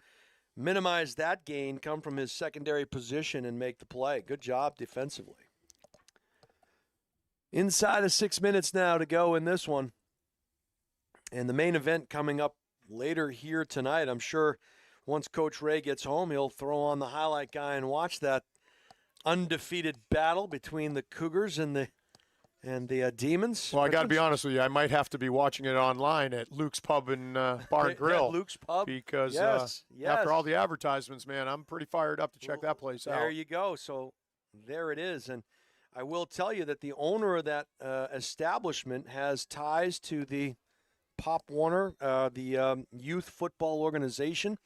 minimize that gain, come from his secondary position, and make the play. Good job defensively. Inside of 6 minutes now to go in this one. And the main event coming up later here tonight. I'm sure once Coach Ray gets home, he'll throw on the highlight guy and watch that undefeated battle between the Cougars and the Demons. Well, I got to be honest with you. I might have to be watching it online at Luke's Pub and Bar and Grill. Yeah, Luke's Pub. Because yes. after all the advertisements, man, I'm pretty fired up to check that place out. There you go. So there it is. And I will tell you that the owner of that establishment has ties to the Pop Warner, the youth football organization.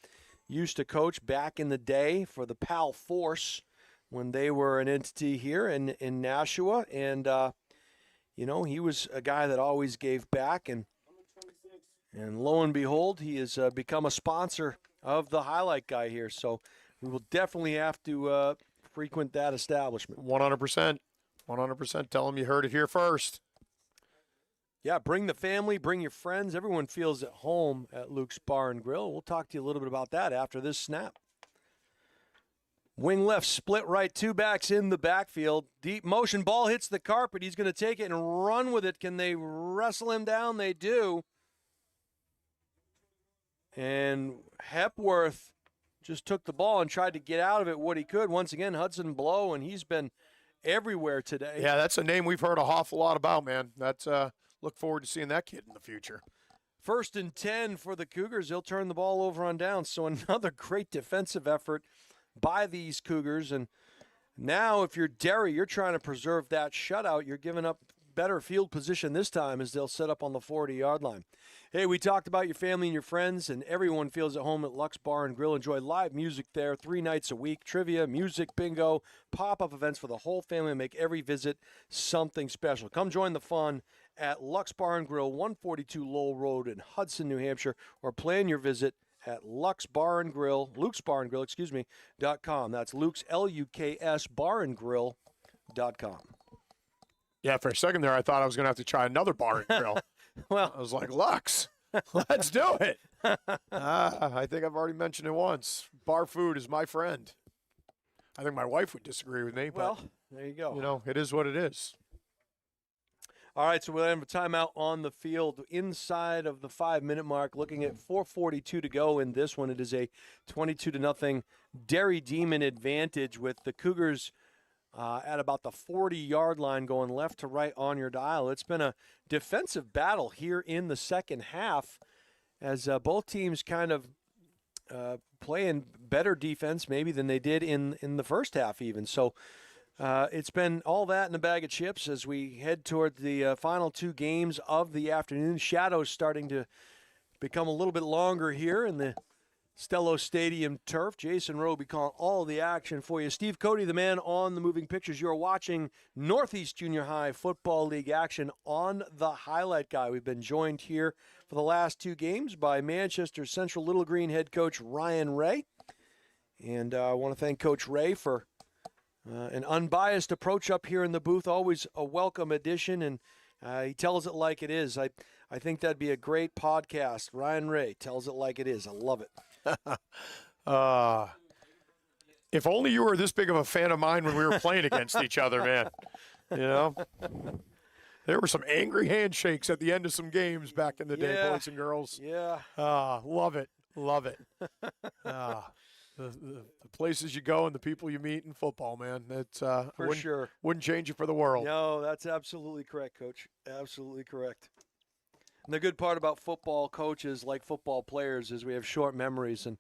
Used to coach back in the day for the Pal Force when they were an entity here in Nashua. And, he was a guy that always gave back. And lo and behold, he has become a sponsor of the highlight guy here. So we will definitely have to frequent that establishment. 100%. 100%. Tell them you heard it here first. Yeah, bring the family, bring your friends. Everyone feels at home at Luke's Bar and Grill. We'll talk to you a little bit about that after this snap. Wing left, split right, two backs in the backfield. Deep motion, ball hits the carpet. He's going to take it and run with it. Can they wrestle him down? They do. And Hepworth just took the ball and tried to get out of it what he could. Once again, Hudson Blow, and he's been everywhere today. Yeah, that's a name we've heard an awful lot about, man. That's look forward to seeing that kid in the future. 1st and 10 for the Cougars. He'll turn the ball over on down. So another great defensive effort by these Cougars. And now if you're Derry, you're trying to preserve that shutout. You're giving up better field position this time as they'll set up on the 40-yard line. Hey, we talked about your family and your friends, and everyone feels at home at Lux Bar and Grill. Enjoy live music there 3 nights a week, trivia, music, bingo, pop-up events for the whole family, and make every visit something special. Come join the fun at Lux Bar and Grill, 142 Lowell Road in Hudson, New Hampshire, or plan your visit at Luke's Bar and Grill, .com. That's Luke's, Luks, barandgrill.com. Yeah, for a second there, I thought I was going to have to try another bar and grill. Well, I was like, Lux, let's do it. I think I've already mentioned it once. Bar food is my friend. I think my wife would disagree with me, well, but, there you go. you know, it is what it is. All right, so we'll have a timeout on the field inside of the 5-minute mark, looking at 4:42 to go in this one. It is a 22-0 Derry Demon advantage with the Cougars at about the 40-yard line going left to right on your dial. It's been a defensive battle here in the second half as both teams kind of playing better defense maybe than they did in the first half even. So it's been all that in a bag of chips as we head toward the final 2 games of the afternoon. Shadows starting to become a little bit longer here in the Stello Stadium turf. Jason Roby calling all the action for you. Steve Cody, the man on the moving pictures. You're watching Northeast Junior High Football League action on the Highlight Guy. We've been joined here for the last 2 games by Manchester Central Little Green head coach Ryan Ray. And I want to thank Coach Ray for an unbiased approach up here in the booth, always a welcome addition, and he tells it like it is. I think that'd be a great podcast. Ryan Ray tells it like it is. I love it. If only you were this big of a fan of mine when we were playing against each other, man. You know? There were some angry handshakes at the end of some games back in the day, boys and girls. Yeah. Love it. Love it. The places you go and the people you meet in football, man. That's For sure. Wouldn't change it for the world. No, that's absolutely correct, Coach. Absolutely correct. And the good part about football coaches, like football players, is we have short memories, and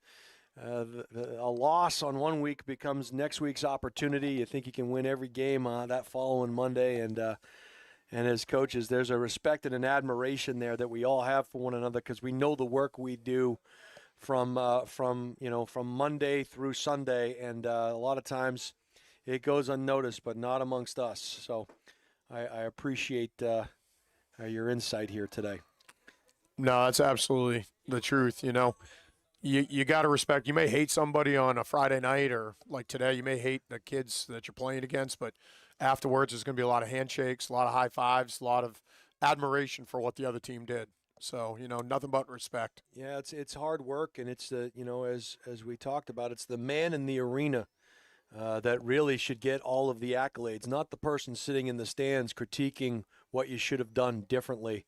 a loss on one week becomes next week's opportunity. You think you can win every game that following Monday, and as coaches, there's a respect and an admiration there that we all have for one another because we know the work we do from Monday through Sunday, and a lot of times it goes unnoticed, but not amongst us. So I appreciate your insight here today. No, that's absolutely the truth. You know, you got to respect. You may hate somebody on a Friday night, or like today, you may hate the kids that you're playing against, but afterwards, there's going to be a lot of handshakes, a lot of high fives, a lot of admiration for what the other team did. So, you know, nothing but respect. Yeah, it's hard work, and it's as we talked about, it's the man in the arena that really should get all of the accolades, not the person sitting in the stands critiquing what you should have done differently.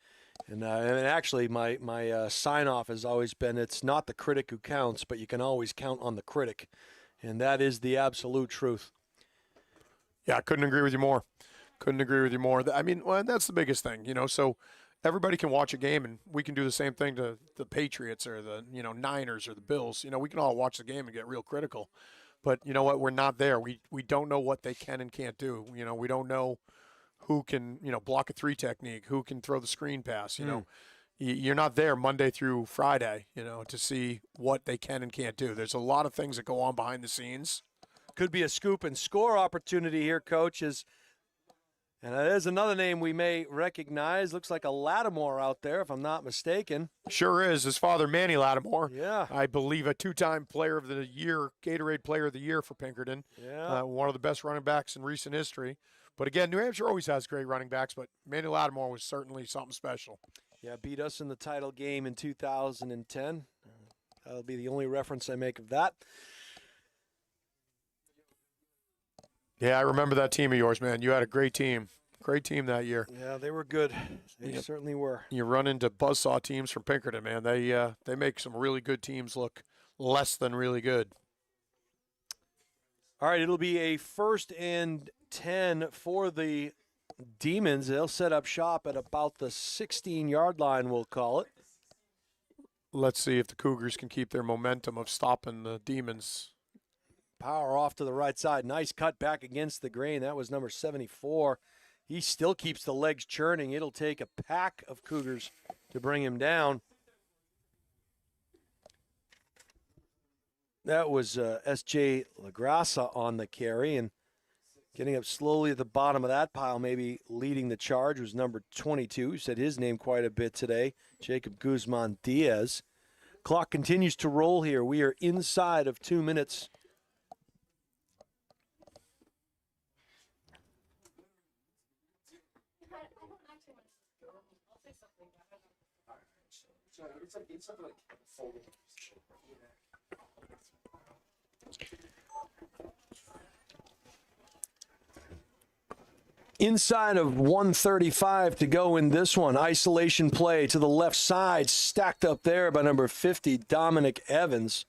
And actually, my sign off has always been, it's not the critic who counts, but you can always count on the critic, and that is the absolute truth. Yeah, I couldn't agree with you more. Couldn't agree with you more. I mean, well, that's the biggest thing, you know. So everybody can watch a game, and we can do the same thing to the Patriots or the Niners or the Bills. You know, we can all watch the game and get real critical. But you know what? We're not there. We don't know what they can and can't do. You know, we don't know who can block a 3 technique, who can throw the screen pass. You know, you're not there Monday through Friday. You know, to see what they can and can't do. There's a lot of things that go on behind the scenes. Could be a scoop and score opportunity here, Coach. And there's another name we may recognize. Looks like a Lattimore out there, if I'm not mistaken. Sure is. His father, Manny Lattimore. Yeah. I believe a 2-time Player of the Year, Gatorade Player of the Year for Pinkerton. Yeah. One of the best running backs in recent history. But again, New Hampshire always has great running backs, but Manny Lattimore was certainly something special. Yeah, beat us in the title game in 2010. That'll be the only reference I make of that. Yeah, I remember that team of yours, man. You had a great team. Great team that year. Yeah, they were good. They certainly were. You run into buzzsaw teams from Pinkerton, man. They make some really good teams look less than really good. All right, it'll be a 1st and 10 for the Demons. They'll set up shop at about the 16-yard line, we'll call it. Let's see if the Cougars can keep their momentum of stopping the Demons. Power off to the right side. Nice cut back against the grain. That was number 74. he still keeps the legs churning. It'll take a pack of Cougars to bring him down. That was S.J. LaGrassa on the carry, and getting up slowly at the bottom of that pile, maybe leading the charge, was number 22. He said his name quite a bit today, Jacob Guzman Diaz. Clock continues to roll here. We are inside of 2 minutes. Inside of 1:35 to go in this one. Isolation play to the left side, stacked up there by number 50, Dominic Evans.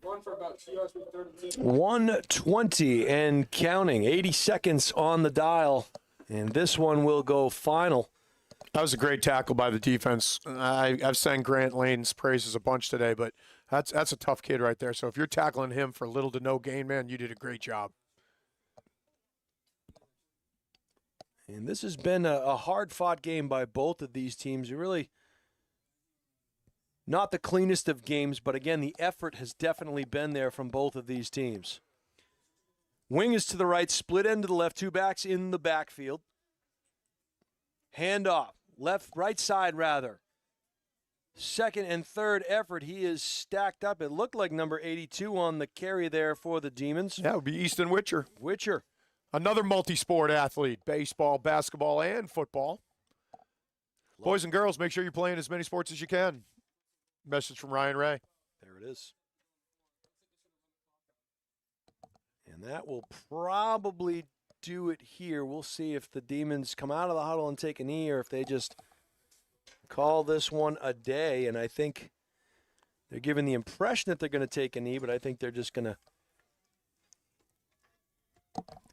One for about 2 yards, 32. 1:20 and counting. 80 seconds on the dial, and this one will go final. That was a great tackle by the defense. I've sang Grant Lane's praises a bunch today, but that's a tough kid right there. So if you're tackling him for little to no gain, man, you did a great job. And this has been a hard-fought game by both of these teams. Really not the cleanest of games, but again, the effort has definitely been there from both of these teams. Wing is to the right, split end to the left, two backs in the backfield. Handoff, right side rather. Second and third effort, he is stacked up. It looked like number 82 on the carry there for the Demons. That would be Easton Witcher. Witcher. Another multi-sport athlete, baseball, basketball, and football. Boys and girls, make sure you're playing as many sports as you can. Message from Ryan Ray. There it is. And that will probably do it here. We'll see if the Demons come out of the huddle and take a knee or if they just call this one a day. And I think they're giving the impression that they're going to take a knee, but I think they're just going to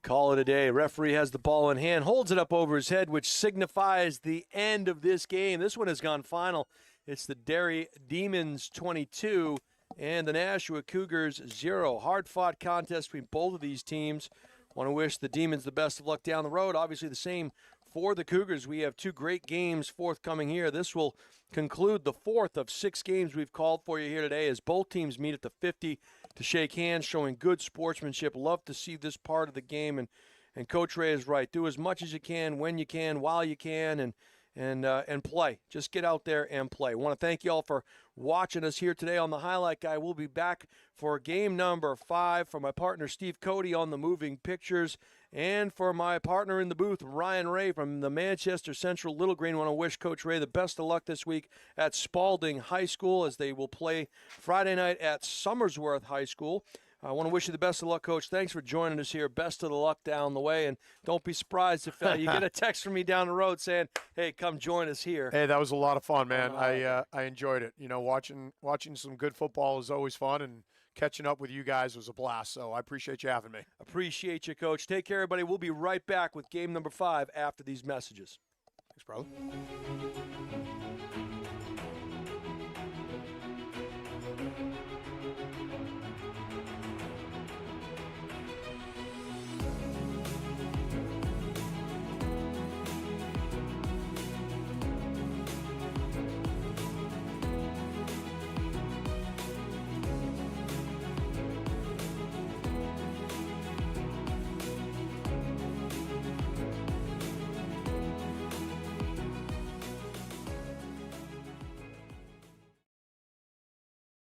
call it a day. Referee has the ball in hand, holds it up over his head, which signifies the end of this game. This one has gone final. It's the Derry Demons 22 and the Nashua Cougars 0. Hard-fought contest between both of these teams. Want to wish the Demons the best of luck down the road. Obviously the same for the Cougars. We have two great games forthcoming here. This will conclude the fourth of 6 games we've called for you here today as both teams meet at the 50 to shake hands, showing good sportsmanship. Love to see this part of the game, and Coach Ray is right. Do as much as you can, when you can, while you can, and play. Just get out there and play. I want to thank you all for watching us here today on the Highlight Guy. We'll be back for game number 5 for my partner Steve Cody on the Moving Pictures, and for my partner in the booth, Ryan Ray from the Manchester Central Little Green. I want to wish Coach Ray the best of luck this week at Spalding High School as they will play Friday night at Somersworth High School. I want to wish you the best of luck, Coach. Thanks for joining us here. Best of the luck down the way, and don't be surprised if you get a text from me down the road saying, "Hey, come join us here." Hey, that was a lot of fun, man. I enjoyed it. You know, watching some good football is always fun, and catching up with you guys was a blast. So I appreciate you having me. Appreciate you, Coach. Take care, everybody. We'll be right back with game number 5 after these messages. Thanks, brother.